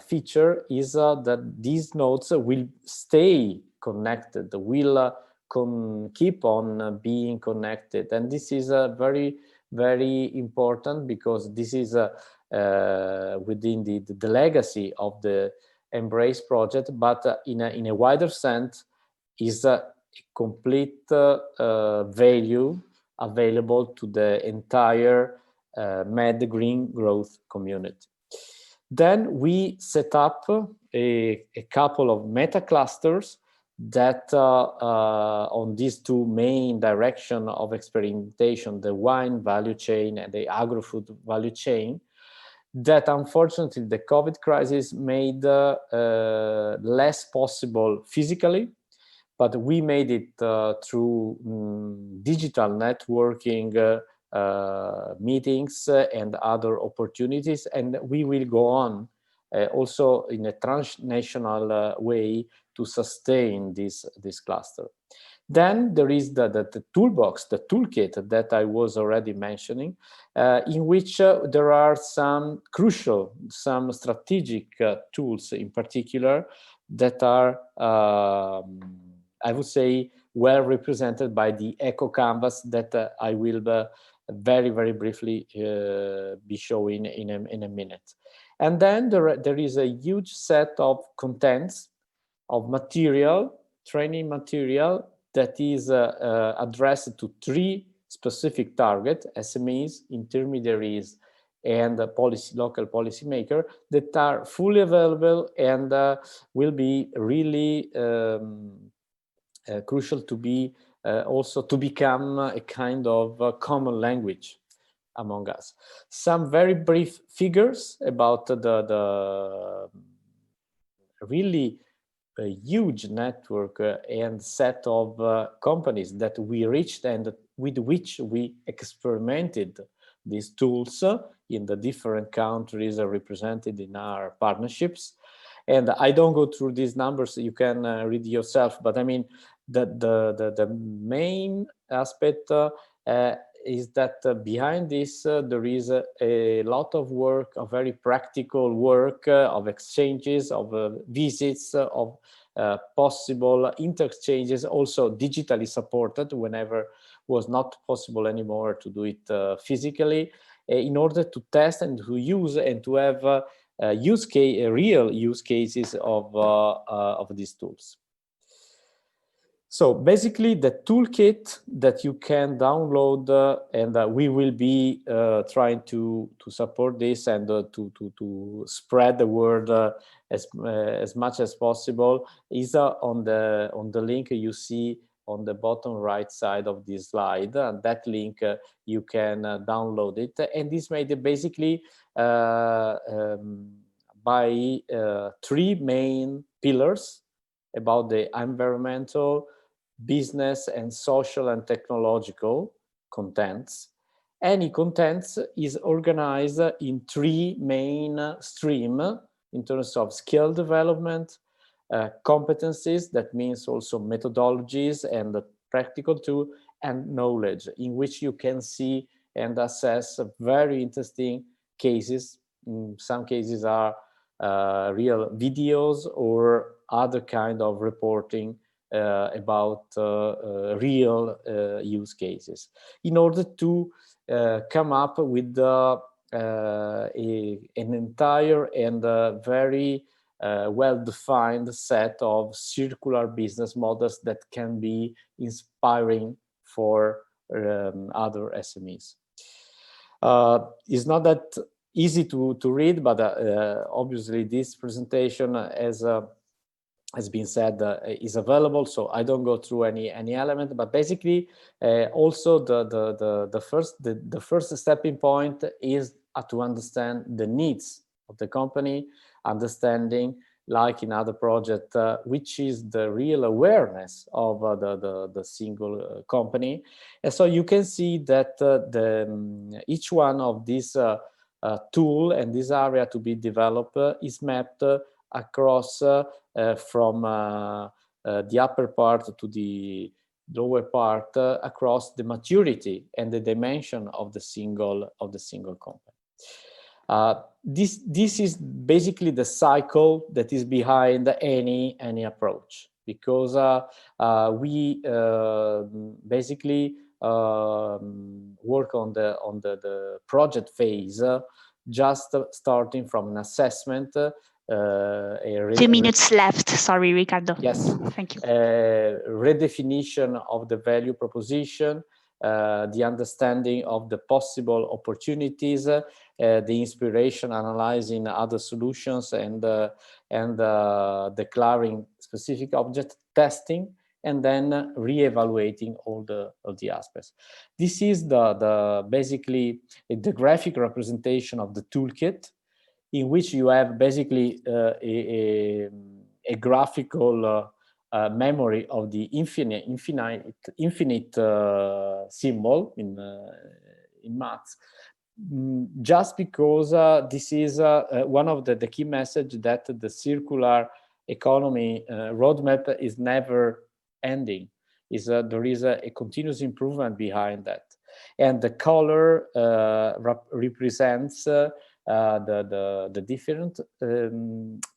feature is that these nodes will stay connected, will keep on being connected. And this is very, very important because this is within the legacy of the Embrace project, but in a wider sense is a complete value available to the entire Med Green Growth community. Then we set up a couple of meta clusters that on these two main directions of experimentation, the wine value chain and the agri-food value chain, that unfortunately the COVID crisis made less possible physically, but we made it through digital networking, meetings and other opportunities, and we will go on also in a transnational way to sustain this cluster. Then there is the toolbox, the toolkit that I was already mentioning, in which there are some crucial, some strategic tools in particular that are, I would say, well represented by the eco canvas that I will very, very briefly be showing in a minute. And then there is a huge set of contents, of material, training material, that is addressed to 3 specific targets: SMEs, intermediaries, and local policymaker, that are fully available and will be really crucial to be also to become a kind of common language among us. Some very brief figures about the really a huge network and set of companies that we reached and with which we experimented these tools in the different countries represented in our partnerships. And I don't go through these numbers, you can read yourself, but I mean, the main aspect is that behind this there is a lot of work, a very practical work of exchanges, of visits, of possible interchanges, also digitally supported whenever was not possible anymore to do it physically, in order to test and to use and to have real use cases of these tools. So basically the toolkit that you can download and we will be trying to support this and to spread the word as much as possible is on the link you see on the bottom right side of this slide. And that link you can download it, and this made basically by 3 main pillars about the environmental, business and social and technological contents. Any contents is organized in 3 main streams in terms of skill development, competencies, that means also methodologies and the practical tool, and knowledge, in which you can see and assess very interesting cases. Some cases are real videos or other kind of reporting about real use cases, in order to come up with an entire and very well-defined set of circular business models that can be inspiring for other SMEs. It's not that easy to read, but obviously this presentation has been said is available, so I don't go through any element, but basically also the first stepping point is to understand the needs of the company, understanding, like in other projects, which is the real awareness of the single company. And so you can see that each one of these tool and this area to be developed is mapped across from the upper part to the lower part across the maturity and the dimension of the single company. This is basically the cycle that is behind any approach, because we basically work on the project phase, just starting from an assessment. 2 minutes left. Sorry, Riccardo. Yes. Thank you. Redefinition of the value proposition, the understanding of the possible opportunities, the inspiration, analyzing other solutions, and declaring specific objects, testing, and then re-evaluating all the aspects. This is basically the graphic representation of the toolkit, in which you have basically a graphical memory of the infinite symbol in maths, just because this is one of the key messages that the circular economy roadmap is never ending. There is a continuous improvement behind that, and the color represents the different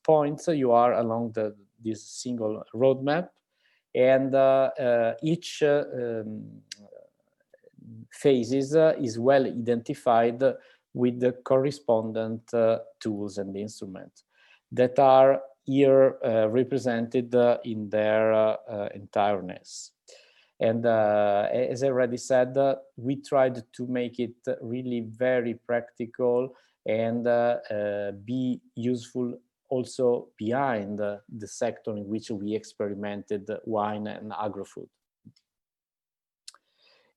points you are along this single roadmap, and each phases is well identified with the correspondent tools and instruments that are here represented in their entireness. And as I already said, we tried to make it really very practical and be useful also behind the sector in which we experimented, wine and agri-food.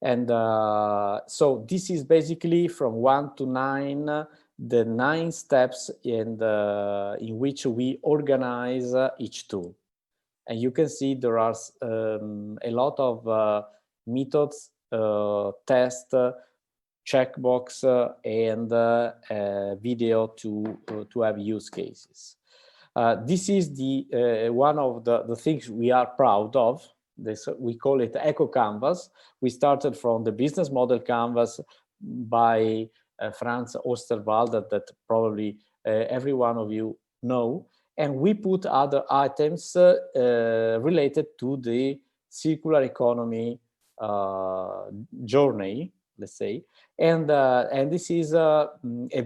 And so this is basically from 1 to 9, the 9 steps in which we organize each tool. And you can see there are a lot of methods, test, checkbox, and video to have use cases. This is the one of the things we are proud of. We call it Eco Canvas. We started from the business model canvas by Franz Osterwalder, that probably every one of you know. And we put other items related to the circular economy journey, let's say. And this is a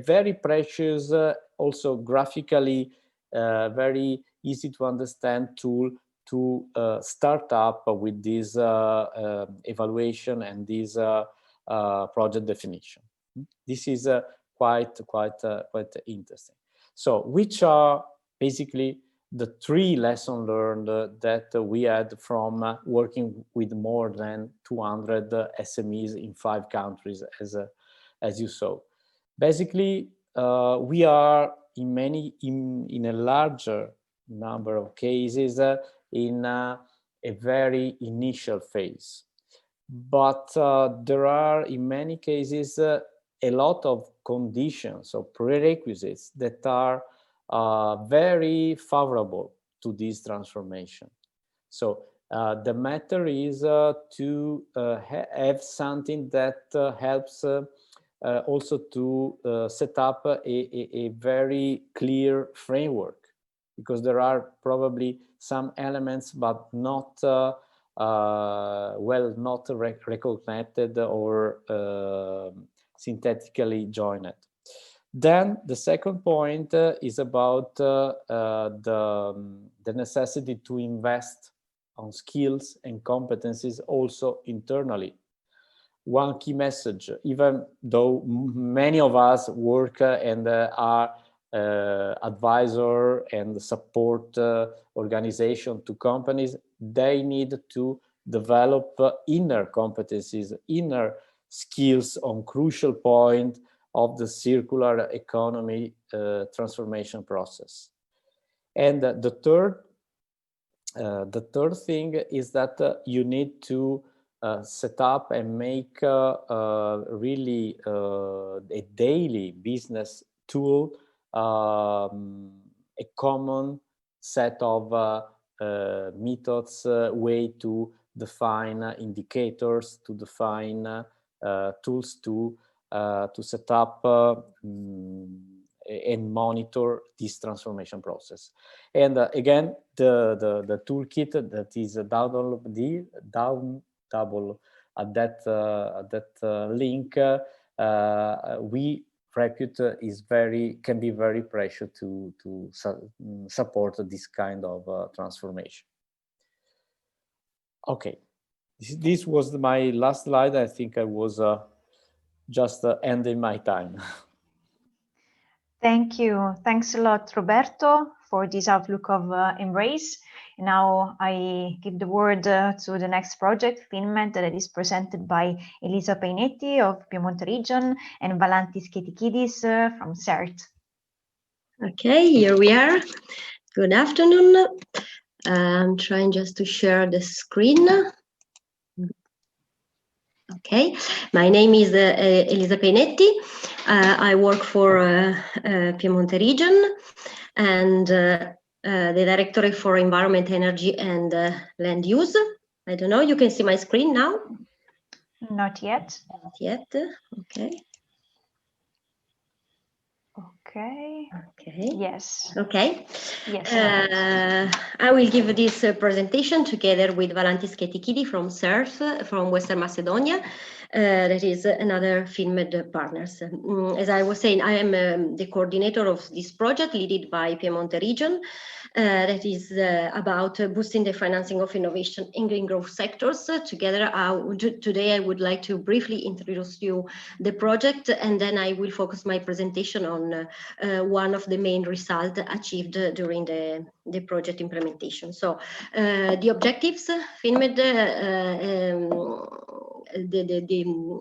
very precious, also graphically very easy to understand tool to start up with this evaluation and this project definition. This is quite interesting. So, which are basically the 3 lessons learned that we had from working with more than 200 SMEs in 5 countries, as you saw. Basically, we are in a larger number of cases in a very initial phase, but there are in many cases a lot of conditions or prerequisites that are very favorable to this transformation. So the matter is to have something that helps also to set up a very clear framework, because there are probably some elements but not not reconnected or synthetically joined. Then the second point is about the necessity to invest on skills and competencies also internally. One key message, even though many of us work and are advisor and support organization to companies, they need to develop inner competencies, inner skills on crucial point of the circular economy transformation process. And the third thing is that you need to set up and make really a daily business tool, a common set of methods, way to define indicators, to define tools to set up and monitor this transformation process. And again, the toolkit that is downloadable at that link, we repute can be very precious to support this kind of transformation. Okay, this was my last slide. I think I was just ending my time. Thank you. Thanks a lot, Roberto, for this outlook of Embrace. Now I give the word to the next project, FinMed, that is presented by Elisa Painetti of Piemonte region and Valantis Ketikidis from CERT. Okay, here we are. Good afternoon. I'm trying just to share the screen. Okay, my name is Elisa Painetti. I work for Piemonte region and the Directorate for Environment, Energy and Land Use. I don't know, you can see my screen now? Not yet. Not yet, okay. Okay. Okay. Yes. Okay. Yes. I will give this presentation together with Valantis Ketikidi from CERF from Western Macedonia. That is another FinMed partners. As I was saying, I am the coordinator of this project led by Piemonte region. That is about boosting the financing of innovation in green growth sectors. Together, today I would like to briefly introduce you the project, and then I will focus my presentation on one of the main results achieved during the project implementation. So the objectives, FinMed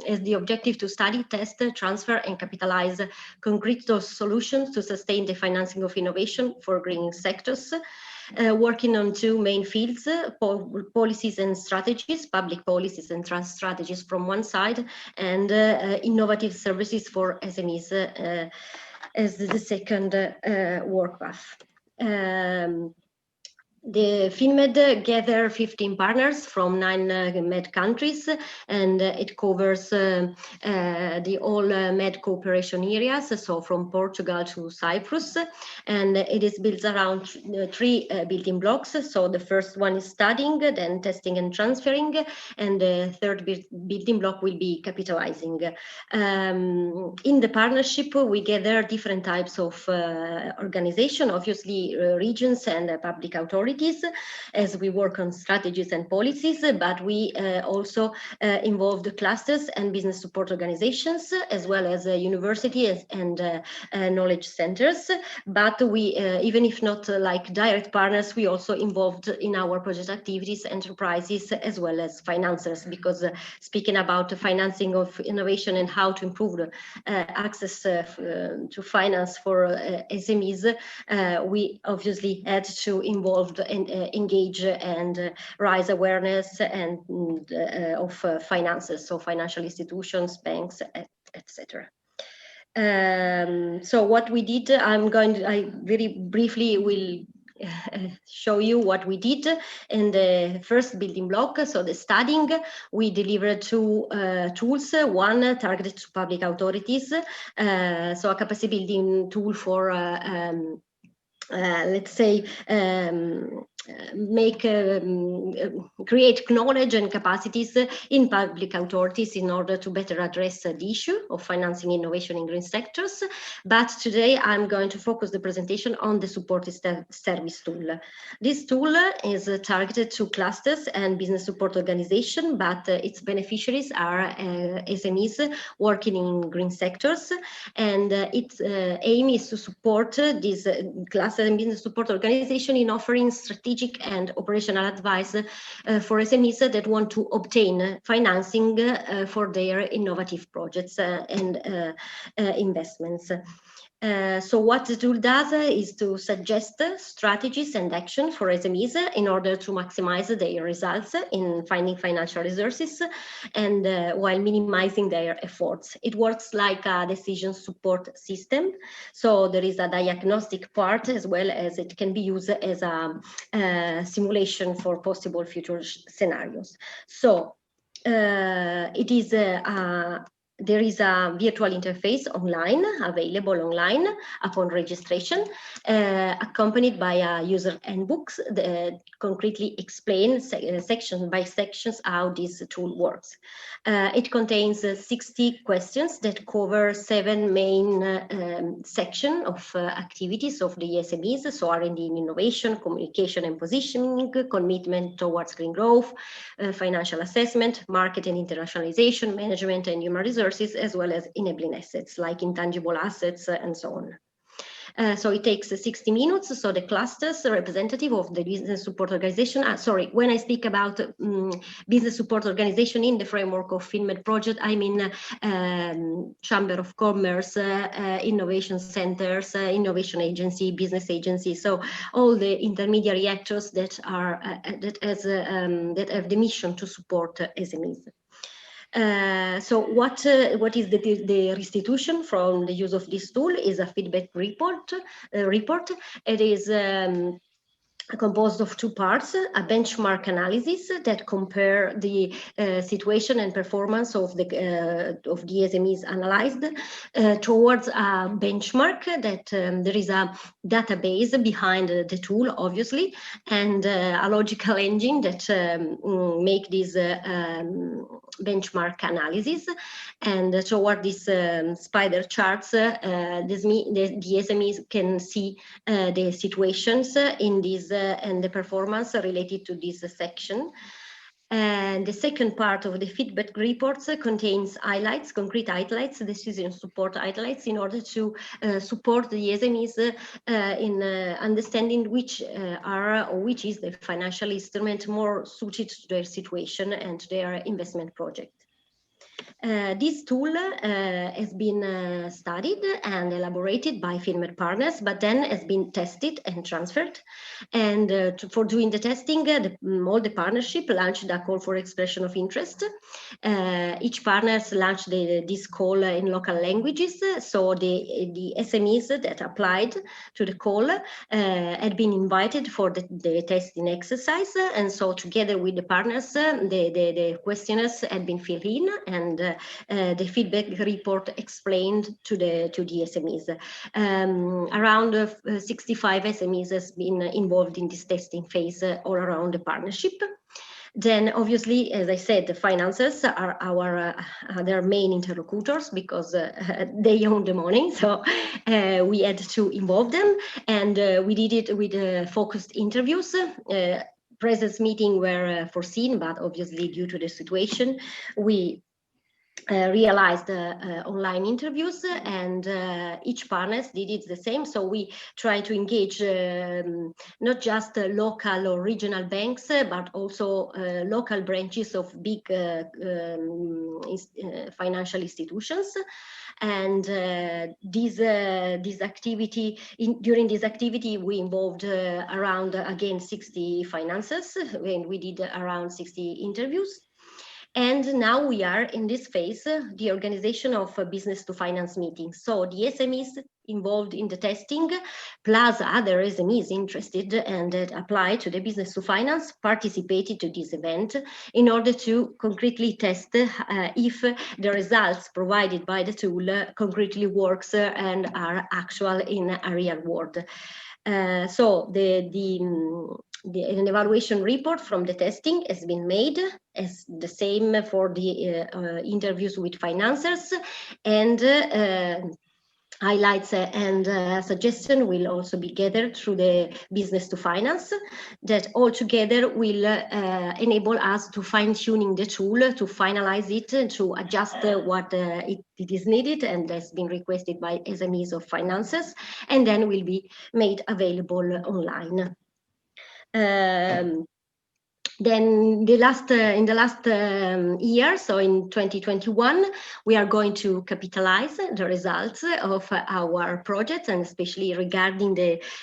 has the objective to study, test, transfer, and capitalize concrete solutions to sustain the financing of innovation for green sectors, working on two main fields, policies and strategies, public policies and strategies from one side, and innovative services for SMEs as the second work path. The FinMed gather 15 partners from 9 Med countries, and it covers the all Med cooperation areas, so from Portugal to Cyprus, and it is built around 3 building blocks. So the first one is studying, then testing and transferring, and the third building block will be capitalizing. In the partnership, we gather different types of organization, obviously regions and public authorities, as we work on strategies and policies, but we also involve the clusters and business support organizations, as well as universities and knowledge centers. But we, even if not like direct partners, we also involved in our project activities, enterprises, as well as financiers, because speaking about the financing of innovation and how to improve the access to finance for SMEs, we obviously had to involve and engage and raise awareness and of finances, so financial institutions, banks, etc. So what we did, I very briefly will show you what we did in the first building block. So the studying, we delivered 2 tools, one targeted to public authorities, so a capacity building tool for let's say create knowledge and capacities in public authorities in order to better address the issue of financing innovation in green sectors. But today I'm going to focus the presentation on the supported service tool. This tool is targeted to clusters and business support organizations, but its beneficiaries are SMEs working in green sectors, and its aim is to support these cluster and business support organization in offering strategic and operational advice for SMEs that want to obtain financing for their innovative projects and investments. So what the tool does is to suggest strategies and action for SMEs in order to maximize their results in finding financial resources and while minimizing their efforts. It works like a decision support system. So there is a diagnostic part as well as it can be used as a simulation for possible future scenarios. So it is there is a virtual interface online, available online upon registration, accompanied by a user handbooks that concretely explain section by sections how this tool works. It contains 60 questions that cover 7 main sections of activities of the SMEs, so R&D and innovation, communication and positioning, commitment towards green growth, financial assessment, market and internationalization, management and human resources, as well as enabling assets like intangible assets and so on. So it takes 60 minutes. So the clusters representative of the business support organization. Sorry, when I speak about business support organization in the framework of FinMed project, I mean Chamber of Commerce, innovation centers, innovation agency, business agency. So all the intermediary actors that are that have the mission to support SMEs. So what is the restitution from the use of this tool is a feedback report. It is composed of two parts: a benchmark analysis that compare the situation and performance of the SMEs analyzed towards a benchmark that there is a database behind the tool, obviously, and a logical engine that make this benchmark analysis. And toward this spider charts, the SMEs can see the situations in this and the performance related to this section. And the second part of the feedback reports contains highlights, concrete highlights, decision support highlights, in order to support the SMEs in understanding which is the financial instrument more suited to their situation and to their investment project. This tool has been studied and elaborated by FinMed partners, but then has been tested and transferred. And for doing the testing, all the partnership launched a call for expression of interest. Each partner launched this call in local languages. So the SMEs that applied to the call had been invited for the testing exercise. And so together with the partners, the questionnaires had been filled in, and the feedback report explained to the SMEs. Around 65 SMEs has been involved in this testing phase all around the partnership. Then, obviously, as I said, the financiers are their main interlocutors, because they own the money. So we had to involve them, and we did it with focused interviews. Presence meetings were foreseen, but obviously due to the situation, we realized online interviews, and each partner did it the same. So we try to engage not just local or regional banks, but also local branches of big financial institutions. And during this activity, we involved around, again, 60 financiers, and we did around 60 interviews. And now we are in this phase, the organization of business to finance meetings. So the SMEs involved in the testing, plus other SMEs interested and that apply to the business to finance, participated to this event in order to concretely test if the results provided by the tool concretely works and are actual in a real world. So an evaluation report from the testing has been made, as the same for the interviews with financiers, and highlights and suggestion will also be gathered through the business to finance, that all together will enable us to fine-tuning the tool, to finalize it, to adjust what it is needed and has been requested by SMEs of finances, and then will be made available online. Then in the last year, so in 2021, we are going to capitalize the results of our projects, and especially regarding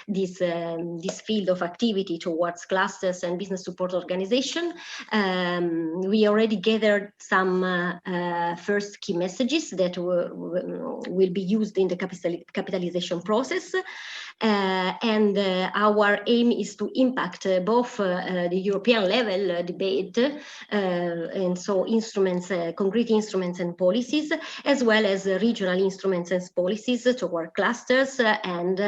this field of activity towards clusters and business support organization. We already gathered some first key messages that will be used in the capitalization process. And our aim is to impact both the European level debate, and so instruments, concrete instruments and policies, as well as regional instruments and policies toward clusters and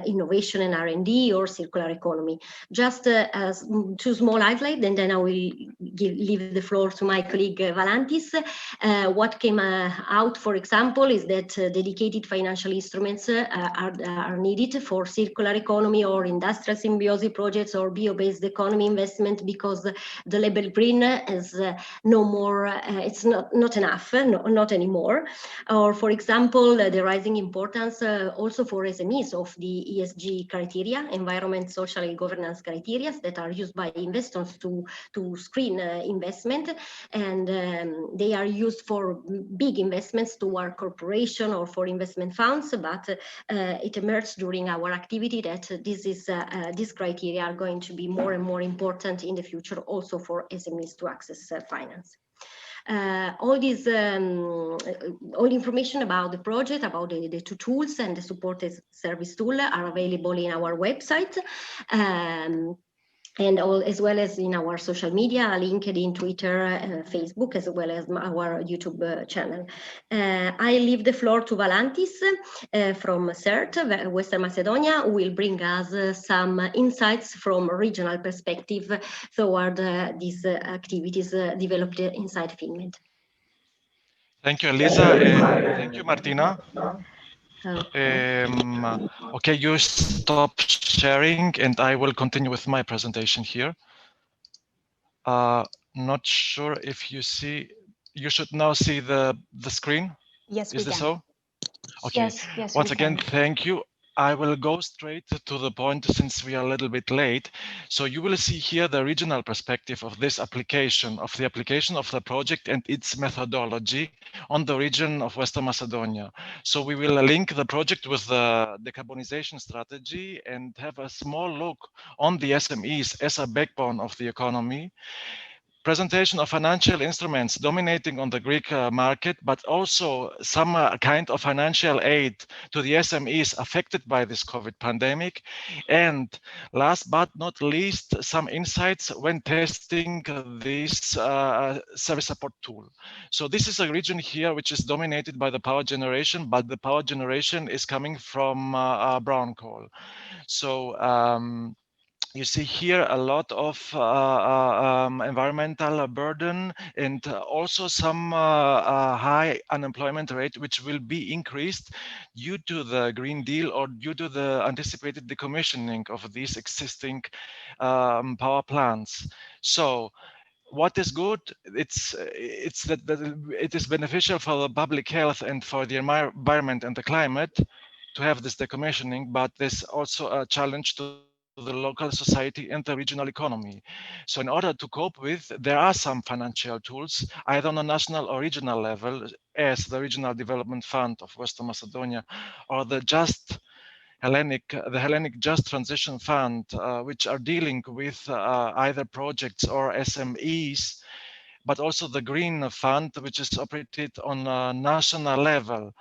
innovation and R&D or circular economy. Just as two small highlights, and then I will leave the floor to my colleague Valantis. What came out, for example, is that dedicated financial instruments are are needed for circular economy or industrial symbiosis projects or bio-based economy investment, because the label green is no more, it's not enough, not anymore. Or for example, the rising importance also for SMEs of the ESG criteria, environment, social and governance criteria that are used by investors to screen investment, and they are used for big investments to our corporation or for investment funds, but it emerged during our activity that these criteria are going to be more and more important in the future also for SMEs to access finance. All information about the project, about the two tools and the supported service tool are available in our website. And as well as in our social media, LinkedIn, Twitter, Facebook, as well as our YouTube channel. I leave the floor to Valantis from CERT, Western Macedonia, who will bring us some insights from a regional perspective toward these activities developed inside FinMed. Thank you, Elisa, and thank you, Martina. Okay, you stop sharing and I will continue with my presentation here. Not sure if you see, you should now see the screen. Yes, Is this so? Okay, yes, once again, thank you. I will go straight to the point since we are a little bit late. So you will see here the regional perspective of this application, of the project and its methodology on the region of Western Macedonia. So we will link the project with the decarbonization strategy and have a small look on the SMEs as a backbone of the economy. Presentation of financial instruments dominating on the Greek market, but also some kind of financial aid to the SMEs affected by this COVID pandemic. And last but not least, some insights when testing this service support tool. So this is a region here which is dominated by the power generation, but the power generation is coming from brown coal. So you see here a lot of environmental burden and also some high unemployment rate, which will be increased due to the Green Deal or due to the anticipated decommissioning of these existing power plants. So what is good? It's that it is beneficial for the public health and for the environment and the climate to have this decommissioning, but there's also a challenge to the local society and the regional economy. So in order to cope with, there are some financial tools, either on a national or regional level, as the Regional Development Fund of Western Macedonia, or the Hellenic Just Transition Fund, which are dealing with either projects or SMEs, but also the Green Fund, which is operated on a national level.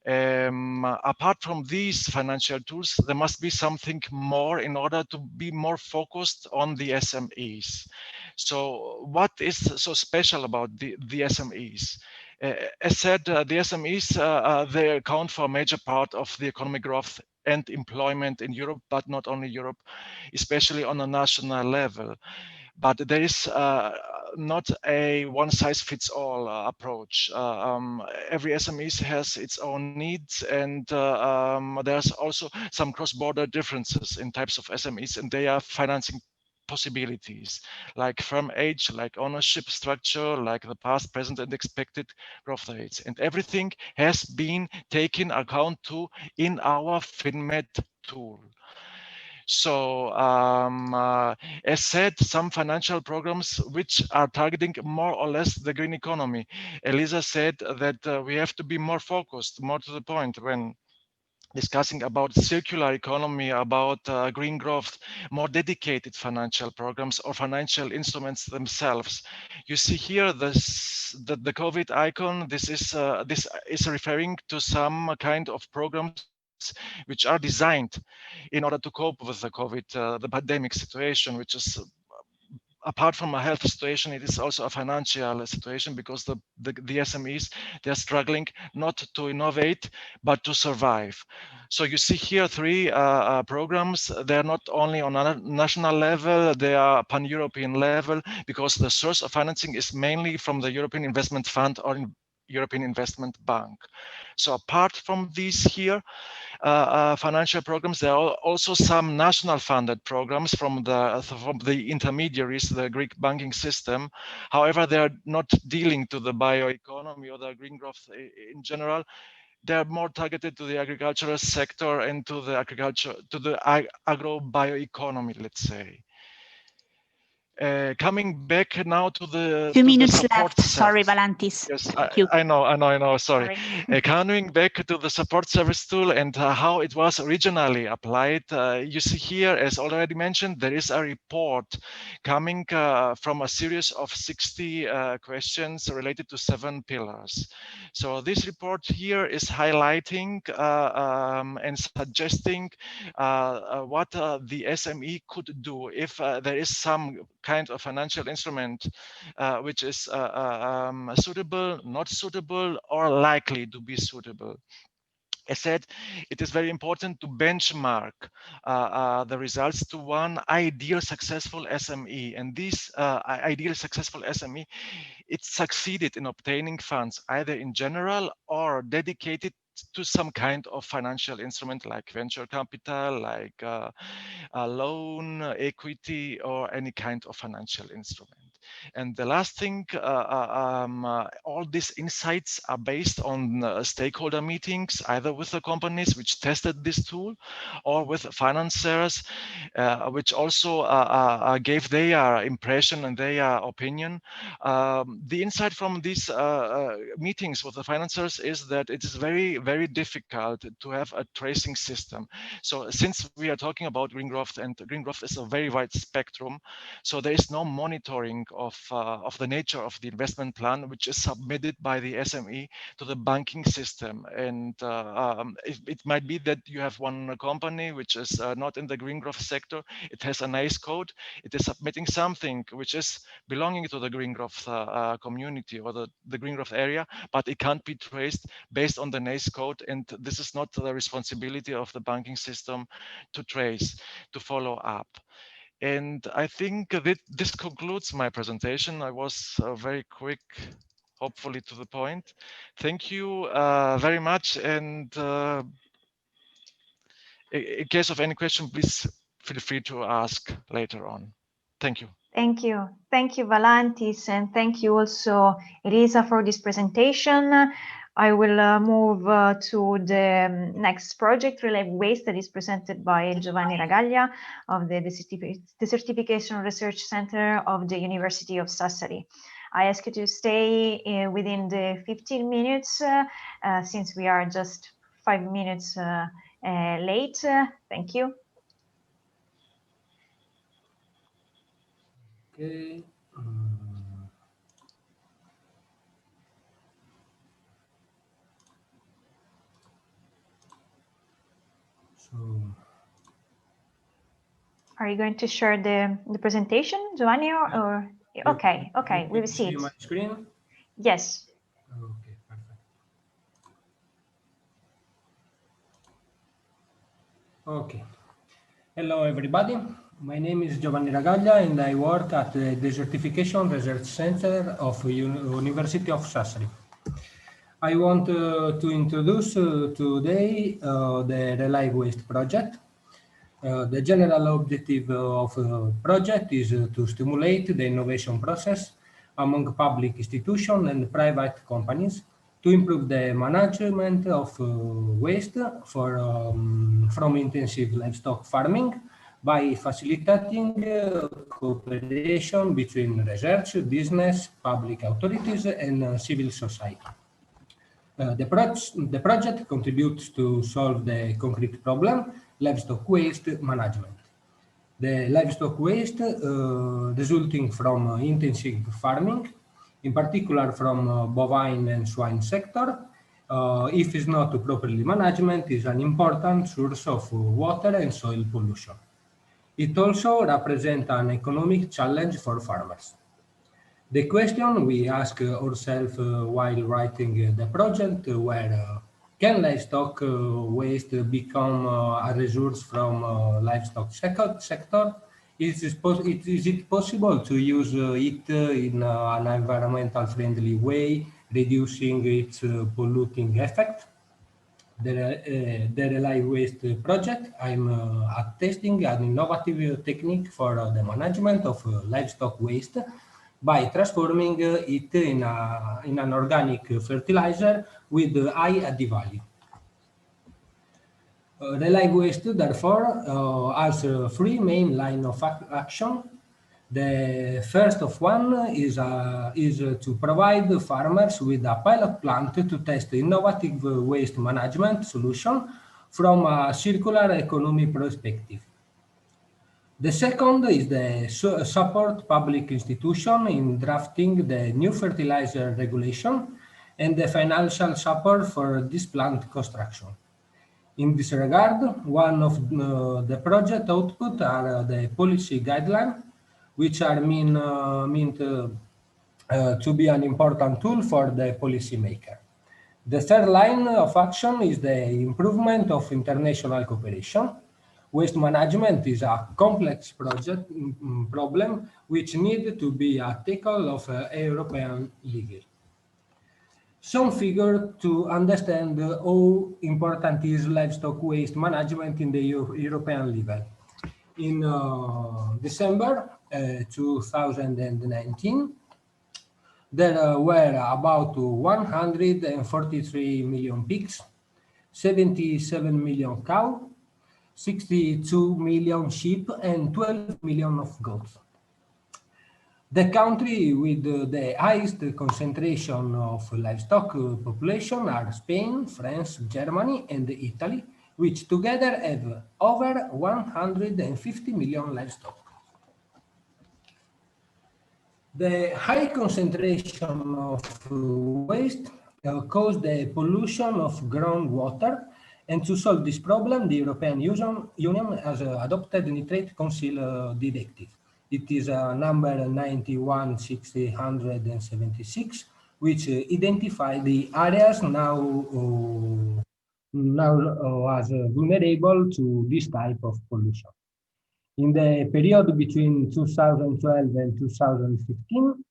Apart from these financial tools, there must be something more in order to be more focused on the SMEs. So what is so special about the SMEs? As said, the SMEs, they account for a major part of the economic growth and employment in Europe, but not only Europe, especially on a national level. But there is not a one-size-fits-all approach. Every SME has its own needs, and there's also some cross-border differences in types of SMEs, and they are financing possibilities like firm age, like ownership structure, like the past, present, and expected growth rates. And everything has been taken account to in our FinMed tool. So as said, some financial programs which are targeting more or less the green economy. Elisa said that we have to be more focused, more to the point when discussing about circular economy, about green growth, more dedicated financial programs or financial instruments themselves. You see here the COVID icon. This is referring to some kind of programs which are designed in order to cope with the COVID, the pandemic situation, which is apart from a health situation, it is also a financial situation because the SMEs, they're struggling not to innovate, but to survive. So you see here three programs. They're not only on a national level, they are pan-European level because the source of financing is mainly from the European Investment Fund or European Investment Bank. So apart from these here, financial programs, there are also some national funded programs from the intermediaries, the Greek banking system. However, they are not dealing to the bioeconomy or the green growth in general. They are more targeted to the agricultural sector and to the agro bioeconomy, let's say. Coming back now to the 2 minutes support left. Sorry, Valentis. Yes, Thank you. I know. Sorry. Coming back to the support service tool and how it was originally applied, you see here, as already mentioned, there is a report coming from a series of 60 questions related to 7 pillars. So this report here is highlighting and suggesting what the SME could do if there is some kind of financial instrument which is suitable, not suitable, or likely to be suitable. As said, it is very important to benchmark the results to one ideal successful SME. And this ideal successful SME, it succeeded in obtaining funds either in general or dedicated to some kind of financial instrument like venture capital, like a loan, equity, or any kind of financial instrument. And the last thing, all these insights are based on stakeholder meetings, either with the companies which tested this tool or with financiers, which also gave their impression and their opinion. The insight from these meetings with the financiers is that it is very, very difficult to have a tracing system. So since we are talking about green growth, and green growth is a very wide spectrum, so there is no monitoring of the nature of the investment plan, which is submitted by the SME to the banking system. And it might be that you have one company which is not in the green growth sector. It has a nice code. It is submitting something which is belonging to the green growth community or the green growth area, but it can't be traced based on the nice code. And this is not the responsibility of the banking system to trace, to follow up. And I think that this concludes my presentation. I was very quick, hopefully to the point. Thank you very much. And in case of any question, please feel free to ask later on. Thank you. Thank you. Thank you, Valentis. And thank you also, Elisa, for this presentation. I will move to the next project, Relay Waste, that is presented by Giovanni Ragaglia of the Desertification Research Center of the University of Sassari. I ask you to stay within the 15 minutes since we are just 5 minutes late. Thank you. Okay. Are you going to share the presentation, Giovanni, or okay, we will see it. My screen? Yes. Okay, perfect. Okay. Hello, everybody. My name is Giovanni Ragaglia, and I work at the Desertification Research Center of University of Sassari. I want to introduce today the Relay Waste project. The general objective of the project is to stimulate the innovation process among public institutions and private companies to improve the management of waste from intensive livestock farming by facilitating cooperation between research, business, public authorities, and civil society. The project contributes to solve the concrete problem, livestock waste management. The livestock waste resulting from intensive farming, in particular from bovine and swine sector, if it's not properly managed, is an important source of water and soil pollution. It also represents an economic challenge for farmers. The question we ask ourselves while writing the project were, can livestock waste become a resource from livestock sector? Is it possible to use it in an environmental friendly way, reducing its polluting effect? The Relay Waste project, I'm testing an innovative technique for the management of livestock waste by transforming it in an organic fertilizer with high added value. Relay Waste, therefore, has three main lines of action. The first of one is to provide farmers with a pilot plant to test innovative waste management solution from a circular economy perspective. The second is the support public institution in drafting the new fertilizer regulation and the financial support for this plant construction. In this regard, one of the project output are the policy guidelines, which are meant to be an important tool for the policymaker. The third line of action is the improvement of international cooperation. Waste management is a complex problem which needs to be a tackle of European level. Some figure to understand how important is livestock waste management in the European level. In December 2019, there were about 143 million pigs, 77 million cows, 62 million sheep, and 12 million of goats. The country with the highest concentration of livestock population are Spain, France, Germany, and Italy, which together have over 150 million livestock. The high concentration of waste caused the pollution of groundwater, and to solve this problem, the European Union has adopted the Nitrate Council Directive. It is number 91/676, which identify the areas now as vulnerable to this type of pollution. In the period between 2012 and 2015,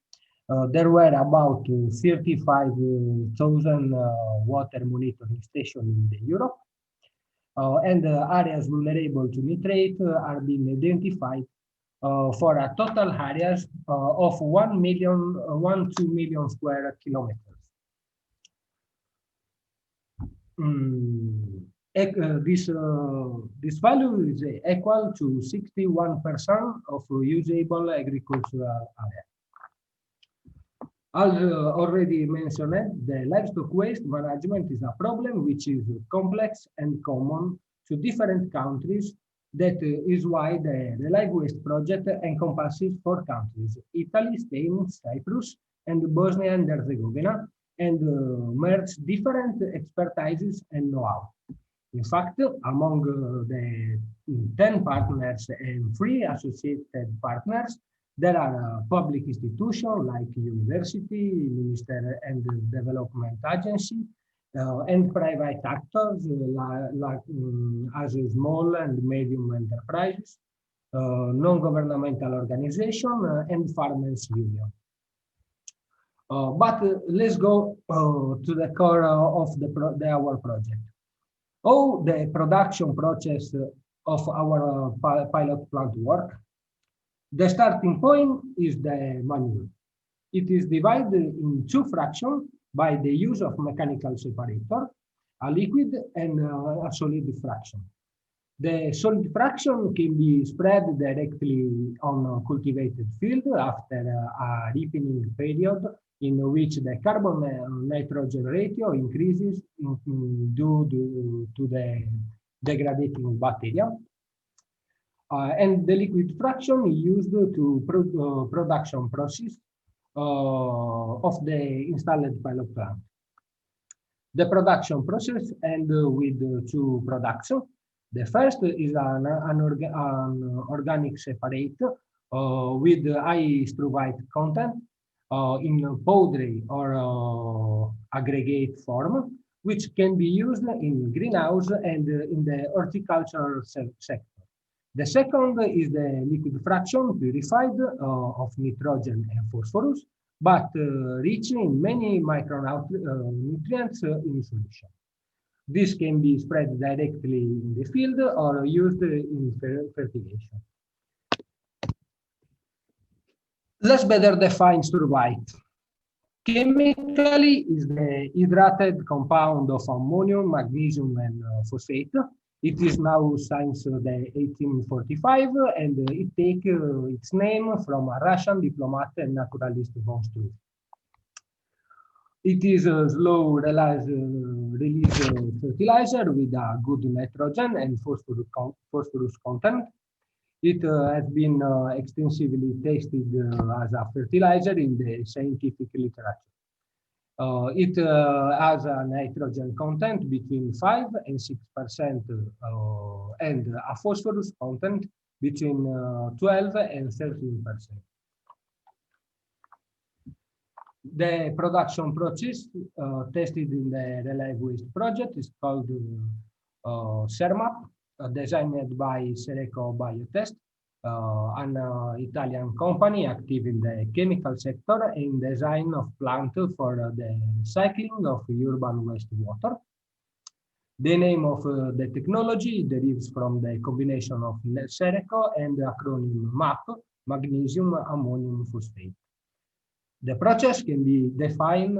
there were about 35,000 water monitoring stations in Europe, and areas vulnerable to nitrate are being identified for a total areas of 2 million square kilometers. This value is equal to 61% of usable agricultural area. As already mentioned, the livestock waste management is a problem which is complex and common to different countries. That is why the Relay Waste project encompasses 4 countries: Italy, Spain, Cyprus, and Bosnia and Herzegovina, and merge different expertises and know-how. In fact, among the 10 partners and 3 associated partners, there are public institutions like university, minister and development agency, and private actors like as small and medium enterprises, non-governmental organization, and farmers union. But let's go to the core of our project. How the production process of our pilot plant work. The starting point is the manual. It is divided in 2 fractions by the use of mechanical separator, a liquid and a solid fraction. The solid fraction can be spread directly on a cultivated field after a ripening period in which the carbon-nitrogen ratio increases due to the degrading bacteria. And the liquid fraction is used to production process of the installed pilot plant. The production process ends with 2 products. The first is an organic separator with high struvite content in powdery or aggregate form, which can be used in greenhouse and in the horticultural sector. The second is the liquid fraction purified of nitrogen and phosphorus, but rich in many micronutrients in solution. This can be spread directly in the field or used in fertigation. Let's better define struvite. Chemically is the hydrated compound of ammonium, magnesium, and phosphate. It is now since the 1845, and it takes its name from a Russian diplomat and naturalist von Struve. It is a slow release fertilizer with a good nitrogen and phosphorus content. It has been extensively tested as a fertilizer in the scientific literature. It has a nitrogen content between 5 and 6% and a phosphorus content between 12 and 13%. The production process tested in the Relive Waste project is called CERMAP, designed by Sereco Biotest, an Italian company active in the chemical sector in design of plant for the recycling of urban wastewater. The name of the technology derives from the combination of Sereco and the acronym MAP, magnesium ammonium phosphate. The process can be defined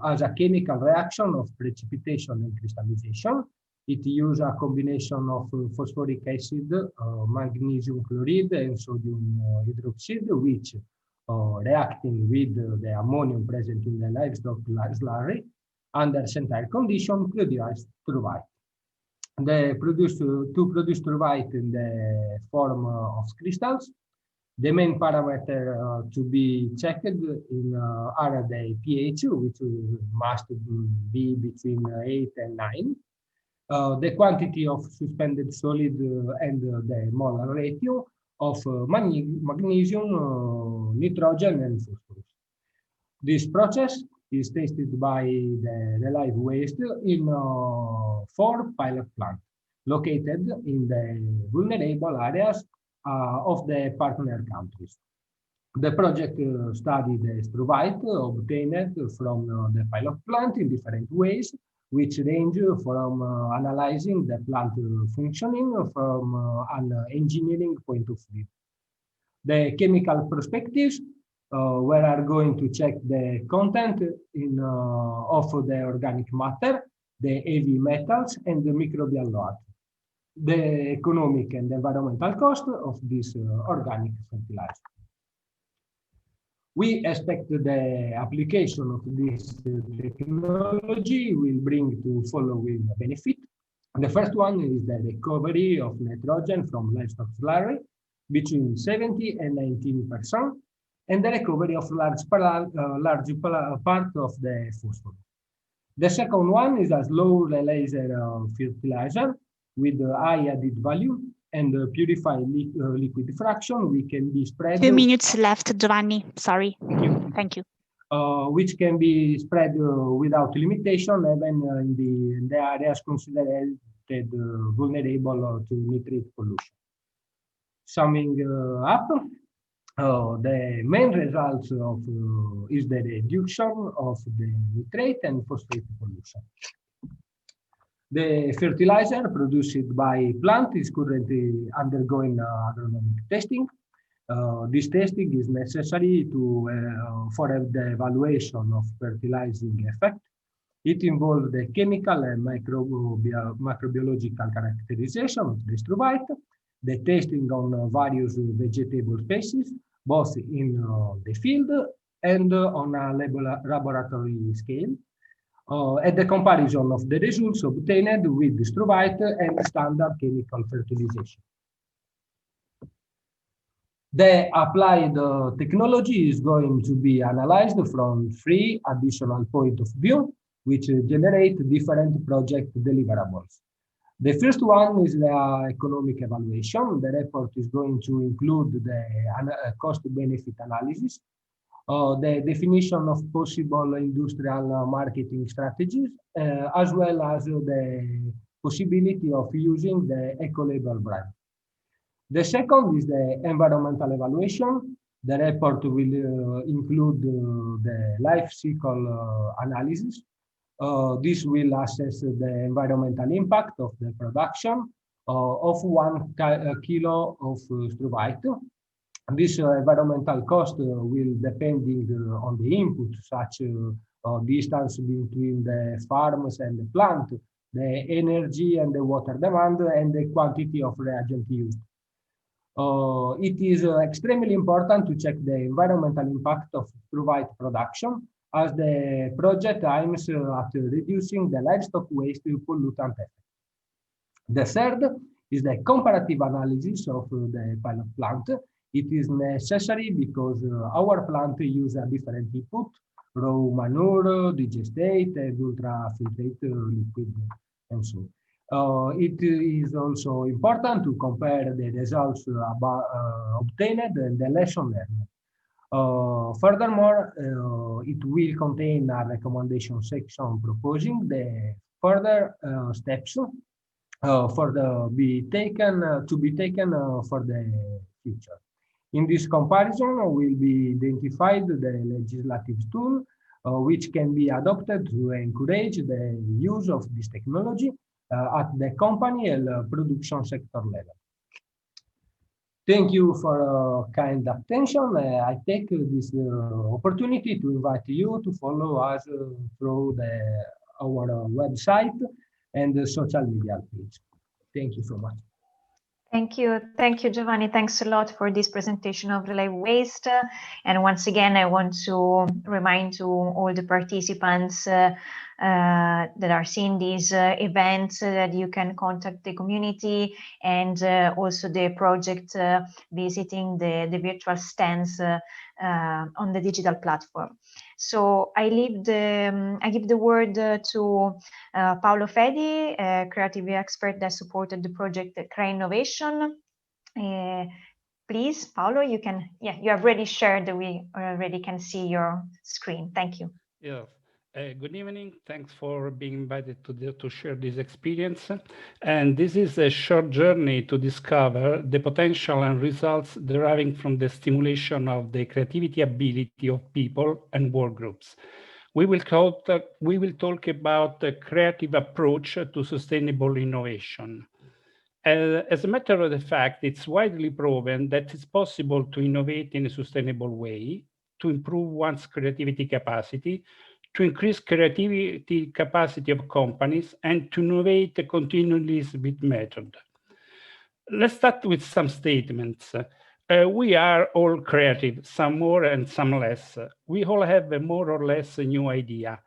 as a chemical reaction of precipitation and crystallization. It uses a combination of phosphoric acid, magnesium chloride, and sodium hydroxide, which, reacting with the ammonium present in the livestock slurry, under central condition, produce struvite. To produce struvite in the form of crystals, the main parameter to be checked are the pH, which must be between 8 and 9. The quantity of suspended solid and the molar ratio of magnesium, nitrogen, and phosphorus. This process is tested by the Relive Waste in 4 pilot plants located in the vulnerable areas of the partner countries. The project studied the struvite obtained from the pilot plant in different ways, which range from analyzing the plant functioning from an engineering point of view. The chemical perspectives were going to check the content of the organic matter, the heavy metals, and the microbial load, the economic and environmental cost of this organic fertilizer. We expect the application of this technology will bring the following benefit. The first one is the recovery of nitrogen from livestock slurry between 70 and 19%, and the recovery of large part of the phosphorus. The second one is a slow release fertilizer with high added value and purified liquid fraction. We can be spread. 2 minutes left, Giovanni. Sorry. Thank you. Which can be spread without limitation, even in the areas considered vulnerable to nitrate pollution. Summing up, the main results is the reduction of the nitrate and phosphate pollution. The fertilizer produced by plant is currently undergoing agronomic testing. This testing is necessary for the evaluation of fertilizing effect. It involves the chemical and microbiological characterization of the struvite, the testing on various vegetable species, both in the field and on a laboratory scale, and the comparison of the results obtained with the struvite and standard chemical fertilization. The applied technology is going to be analyzed from 3 additional points of view, which generate different project deliverables. The first one is the economic evaluation. The report is going to include the cost-benefit analysis, the definition of possible industrial marketing strategies, as well as the possibility of using the eco-label brand. The second is the environmental evaluation. The report will include the life cycle analysis. This will assess the environmental impact of the production of 1 kilo of struvite. This environmental cost will depend on the input, such distance between the farms and the plant, the energy and the water demand, and the quantity of reagent used. It is extremely important to check the environmental impact of struvite production, as the project aims at reducing the livestock waste pollutant effect. The third is the comparative analysis of the pilot plant. It is necessary because our plant uses a different input, raw manure, digestate, and ultrafiltrate liquid, and so on. It is also important to compare the results obtained and the lesson learned. Furthermore, it will contain a recommendation section proposing the further steps to be taken for the future. In this comparison, will be identified the legislative tool which can be adopted to encourage the use of this technology at the company and production sector level. Thank you for kind attention. I take this opportunity to invite you to follow us through our website and the social media page. Thank you so much. Thank you, Giovanni. Thanks a lot for this presentation of relay waste. And once again, I want to remind to all the participants that are seeing these events that you can contact the community and also the project visiting the virtual stands on the digital platform. So I give the word to Paolo Fedi, a creative expert that supported the project ecoinnovation. Please, Paolo, you have already shared. We already can see your screen. Thank you. Yes. Good evening. Thanks for being invited to share this experience. And this is a short journey to discover the potential and results deriving from the stimulation of the creativity ability of people and work groups. We will talk about the creative approach to sustainable innovation. As a matter of fact, it's widely proven that it's possible to innovate in a sustainable way, to improve one's creativity capacity, to increase creativity capacity of companies, and to innovate continually with method. Let's start with some statements. We are all creative, some more and some less. We all have a more or less a new idea.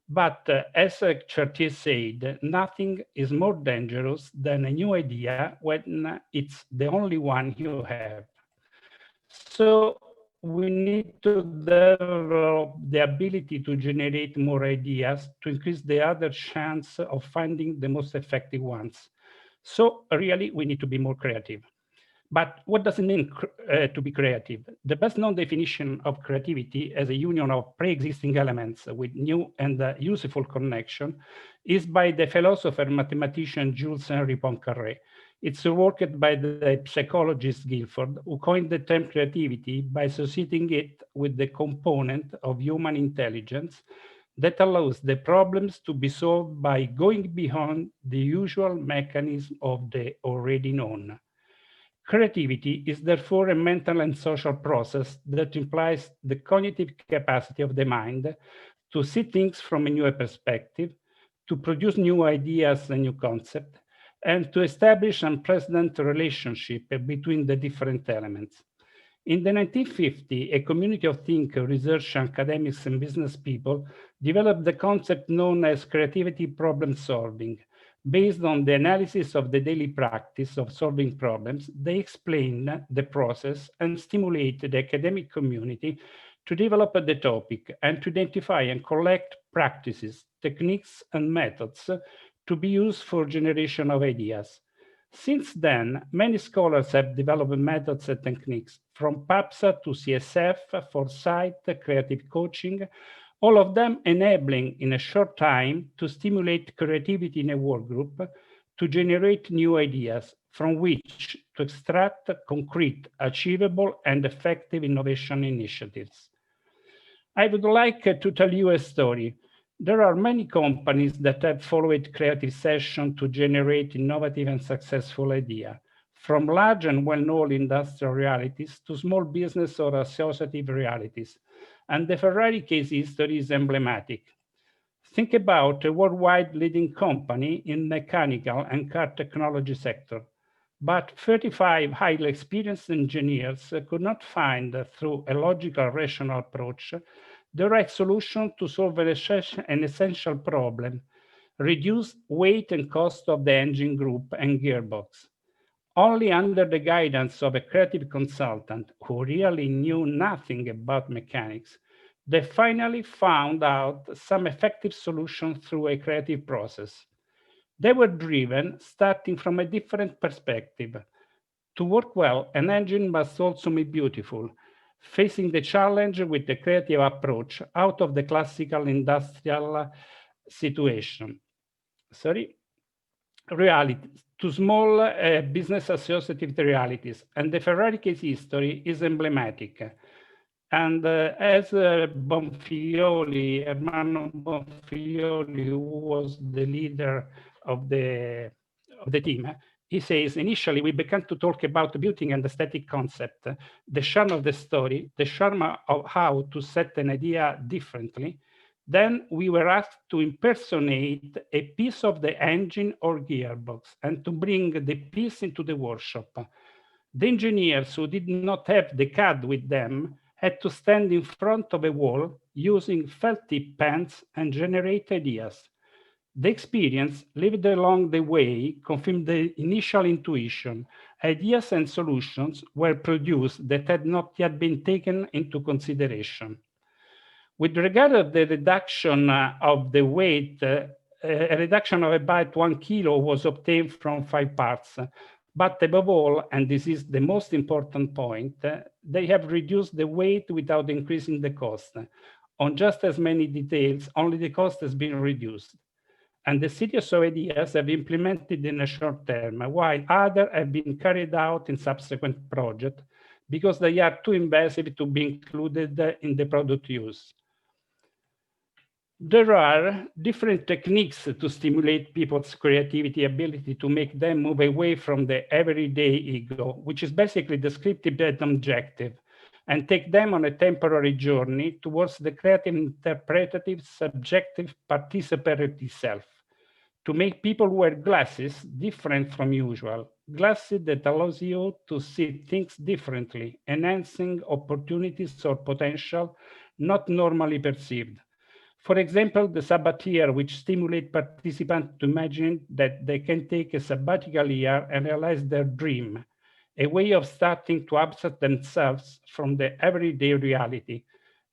But as Chartier said, nothing is more dangerous than a new idea when it's the only one you have. So we need to develop the ability to generate more ideas to increase the other chance of finding the most effective ones. So really, we need to be more creative. But what does it mean to be creative? The best known definition of creativity as a union of pre-existing elements with new and useful connection is by the philosopher mathematician Jules Henri Poincaré. It's worked by the psychologist Guilford, who coined the term creativity by associating it with the component of human intelligence that allows the problems to be solved by going beyond the usual mechanism of the already known. Creativity is therefore a mental and social process that implies the cognitive capacity of the mind to see things from a new perspective, to produce new ideas and new concepts, and to establish unprecedented relationship between the different elements. In the 1950s, a community of thinkers, researchers, academics, and business people developed the concept known as creativity problem solving. Based on the analysis of the daily practice of solving problems, they explain the process and stimulate the academic community to develop the topic and to identify and collect practices, techniques, and methods to be used for generation of ideas. Since then, many scholars have developed methods and techniques, from PAPSA to CSF, Foresight, creative coaching, all of them enabling in a short time to stimulate creativity in a work group to generate new ideas from which to extract concrete, achievable, and effective innovation initiatives. I would like to tell you a story. There are many companies that have followed creative sessions to generate innovative and successful ideas, from large and well-known industrial realities to small business or associative realities. And the Ferrari case history is emblematic. Think about a worldwide leading company in mechanical and car technology sector. But 35 highly experienced engineers could not find, through a logical, rational approach, the right solution to solve an essential problem: reduce weight and cost of the engine group and gearbox. Only under the guidance of a creative consultant who really knew nothing about mechanics, they finally found out some effective solution through a creative process. They were driven starting from a different perspective. To work well, an engine must also be beautiful, facing the challenge with the creative approach out of the classical industrial situation. Realities, to small business associative realities. And the Ferrari case history is emblematic. And as Bonfiglioli, Ermanno Bonfiglioli, who was the leader of the team, he says, initially we began to talk about beauty and aesthetic concept, the charm of the story, the charm of how to set an idea differently. Then we were asked to impersonate a piece of the engine or gearbox and to bring the piece into the workshop. The engineers who did not have the CAD with them had to stand in front of a wall using felt tip pens and generate ideas. The experience lived along the way confirmed the initial intuition. Ideas and solutions were produced that had not yet been taken into consideration. With regard to the reduction of the weight, a reduction of about 1 kilo was obtained from 5 parts. But above all, and this is the most important point, they have reduced the weight without increasing the cost. On just as many details, only the cost has been reduced. And the series of ideas have implemented in a short term, while others have been carried out in subsequent projects because they are too invasive to be included in the product use. There are different techniques to stimulate people's creativity ability to make them move away from the everyday ego, which is basically descriptive and objective, and take them on a temporary journey towards the creative, interpretative, subjective, participatory self. To make people wear glasses different from usual, glasses that allows you to see things differently, enhancing opportunities or potential not normally perceived. For example, the Sabbateer, which stimulates participants to imagine that they can take a sabbatical year and realize their dream, a way of starting to abstract themselves from the everyday reality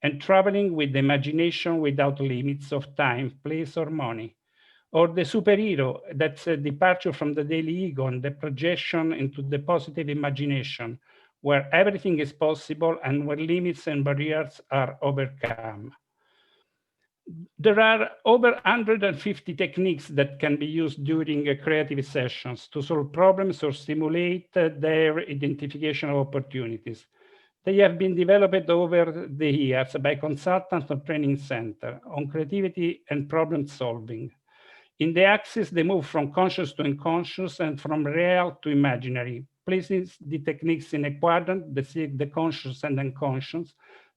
and traveling with imagination without limits of time, place, or money. Or the superhero, that's a departure from the daily ego and the projection into the positive imagination, where everything is possible and where limits and barriers are overcome. There are over 150 techniques that can be used during creative sessions to solve problems or stimulate their identification of opportunities. They have been developed over the years by consultants or training center on creativity and problem solving. In the axis, they move from conscious to unconscious and from real to imaginary, placing the techniques in a quadrant, the conscious and unconscious,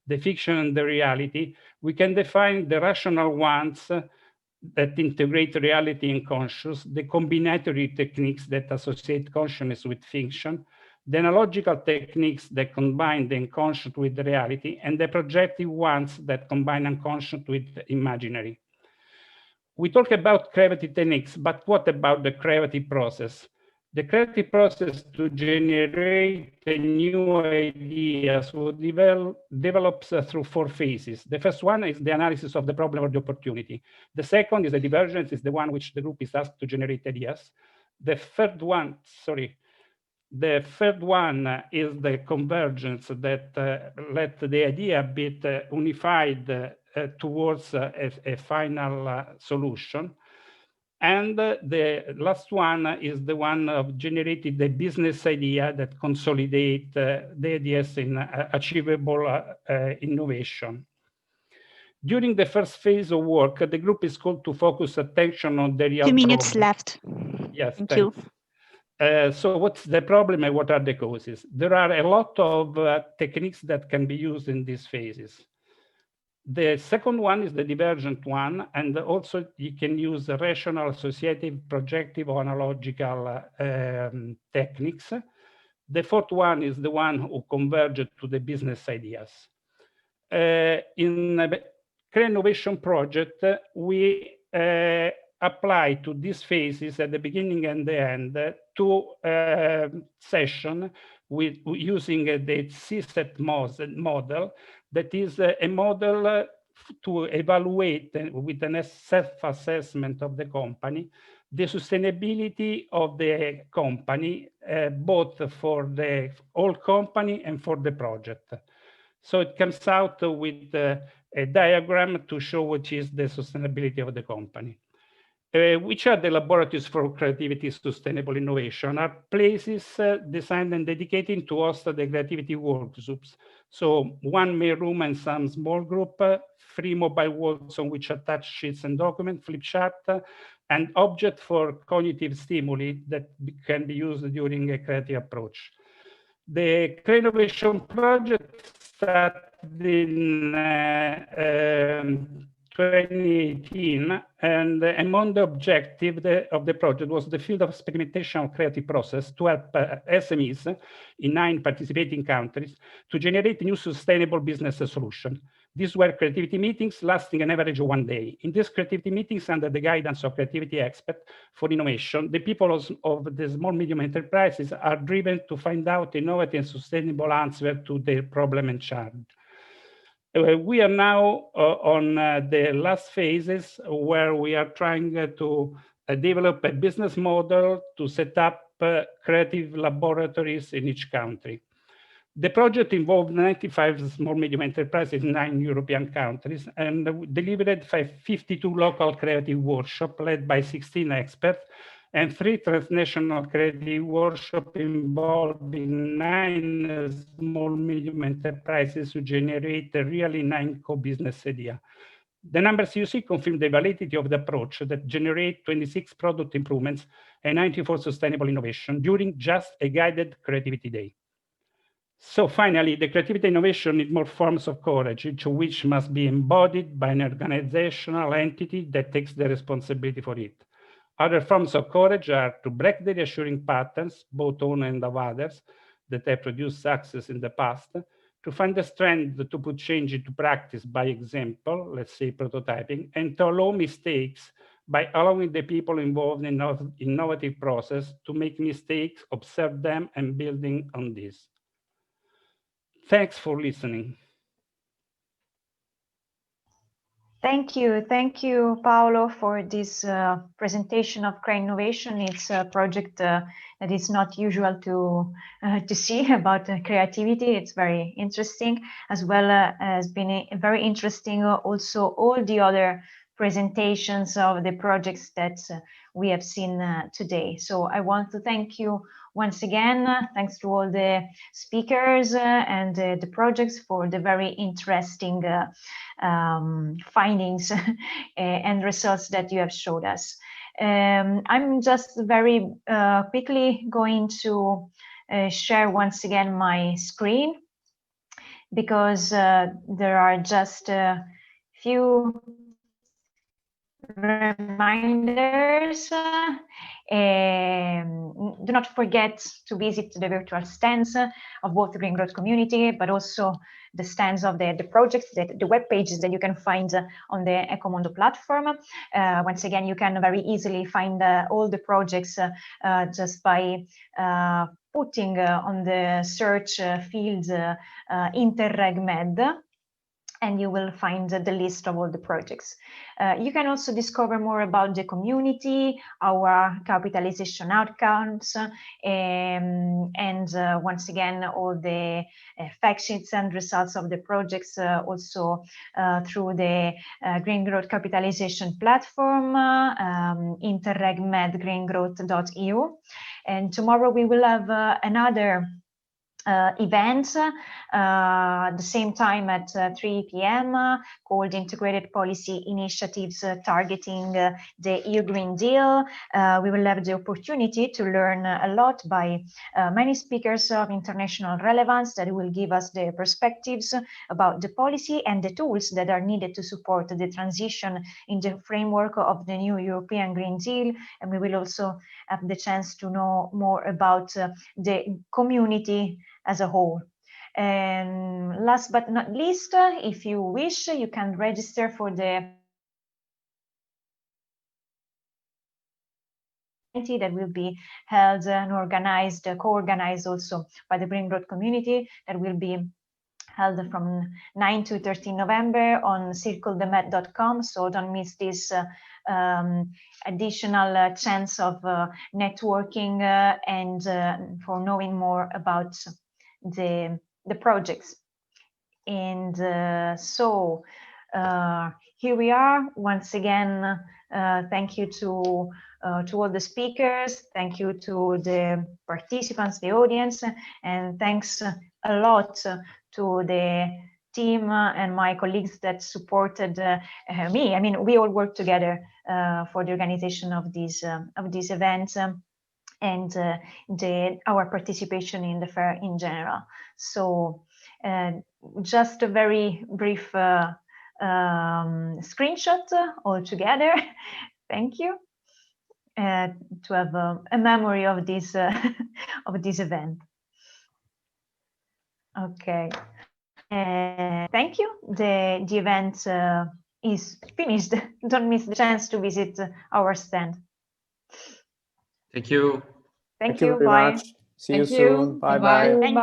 the fiction and the reality. We can define the rational ones that integrate reality and conscious, the combinatory techniques that associate consciousness with fiction, the analogical techniques that combine the unconscious with the reality, and the projective ones that combine unconscious with imaginary. We talk about creative techniques, but what about the creative process? The creative process to generate new ideas develops through 4 phases. The first one is the analysis of the problem or the opportunity. The second is the divergence, is the one which the group is asked to generate ideas. The third one is the convergence that let the idea be unified towards a final solution. And the last one is the one of generating the business idea that consolidate the ideas in achievable innovation. During the first phase of work, the group is called to focus attention on the real 2 minutes problem. left. Yes, Thank you. So what's the problem and what are the causes? There are a lot of techniques that can be used in these phases. The second one is the divergent one, and also you can use the rational, associative, projective, or analogical techniques. The fourth one is the one who converges to the business ideas. In the Innovation Project, we apply to these phases at the beginning and the end two sessions with using the CSET model. That is a model to evaluate with a self-assessment of the company, the sustainability of the company, both for the whole company and for the project. So it comes out with a diagram to show what is the sustainability of the company. Which are the laboratories for creativity sustainable innovation? Are places designed and dedicated to host the creativity workshops. So one main room and some small group, 3 mobile walls on which attach sheets and documents, flip chart, and object for cognitive stimuli that can be used during a creative approach. The Innovation Project started in 2018, and among the objective of the project was the field of experimentation of creative process to help SMEs in 9 participating countries to generate new sustainable business solutions. These were creativity meetings lasting an average of 1 day. In these creativity meetings, under the guidance of creativity experts for innovation, the people of the small medium enterprises are driven to find out innovative and sustainable answers to their problem and challenge. We are now on the last phases where we are trying to develop a business model to set up creative laboratories in each country. The project involved 95 small medium enterprises in 9 European countries and delivered 52 local creative workshops led by 16 experts and 3 transnational creative workshops involving 9 small medium enterprises to generate really 9 co-business ideas. The numbers you see confirm the validity of the approach that generate 26 product improvements and 94 sustainable innovation during just a guided creativity day. So finally, the creativity innovation needs more forms of courage, each of which must be embodied by an organizational entity that takes the responsibility for it. Other forms of courage are to break the reassuring patterns, both own and of others, that have produced success in the past, to find the strength to put change into practice by example, let's say prototyping, and to allow mistakes by allowing the people involved in innovative process to make mistakes, observe them, and building on this. Thanks for listening. Thank you, Paolo, for this presentation of CRE Innovation. It's a project that is not usual to see about creativity. It's very interesting, as well as been very interesting also all the other presentations of the projects that we have seen today. So I want to thank you once again. Thanks to all the speakers and the projects for the very interesting findings and results that you have showed us. I'm just very quickly going to share once again my screen, because there are just a few reminders. Do not forget to visit the virtual stands of both the Green Growth Community, but also the stands of the projects, the web pages that you can find on the Ecomondo platform. Once again, you can very easily find all the projects just by putting on the search field Interreg Med. and you will find the list of all the projects. You can also discover more about the community, our capitalization outcomes, and once again, all the fact sheets and results of the projects also through the Green Growth Capitalization platform, interregmedgreengrowth.eu. And tomorrow we will have another event the same time at 3 p.m. Called Integrated Policy Initiatives Targeting the EU Green Deal. We will have the opportunity to learn a lot by many speakers of international relevance that will give us their perspectives about the policy and the tools that are needed to support the transition in the framework of the new European Green Deal. And we will also have the chance to know more about the community as a whole. And last but not least, if you wish, you can register for the that will be held and organized, co-organized also by the Green Growth community, that will be held from 9 to 13 November on circlereconomy.com. So don't miss this additional chance of networking and for knowing more about the projects. And so here we are once again. Thank you to all the speakers. Thank you to the participants, the audience, and thanks a lot to the team and my colleagues that supported me. I mean, we all work together for the organization of these events. And our participation in the fair in general. So just a very brief screenshot altogether. Thank you. To have a memory of this event. Okay. Thank you. The event is finished. Don't miss the chance to visit our stand. Thank you. Thank you. Very Bye. much. See you soon. Bye bye. Thank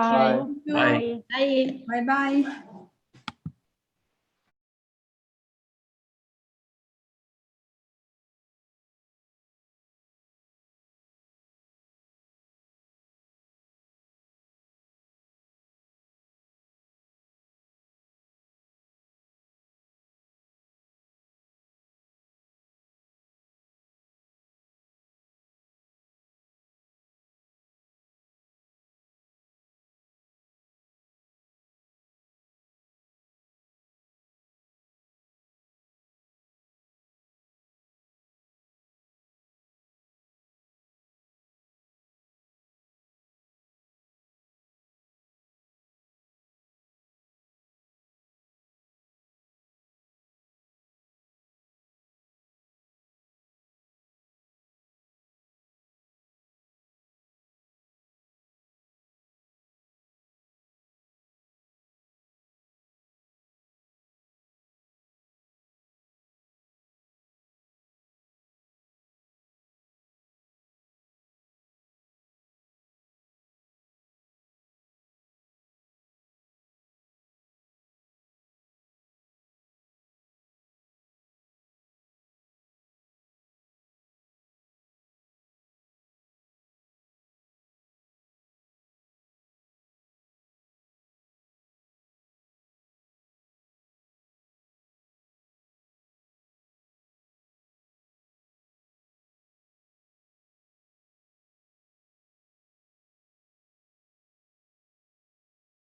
you. Bye. Bye. Bye. Bye bye.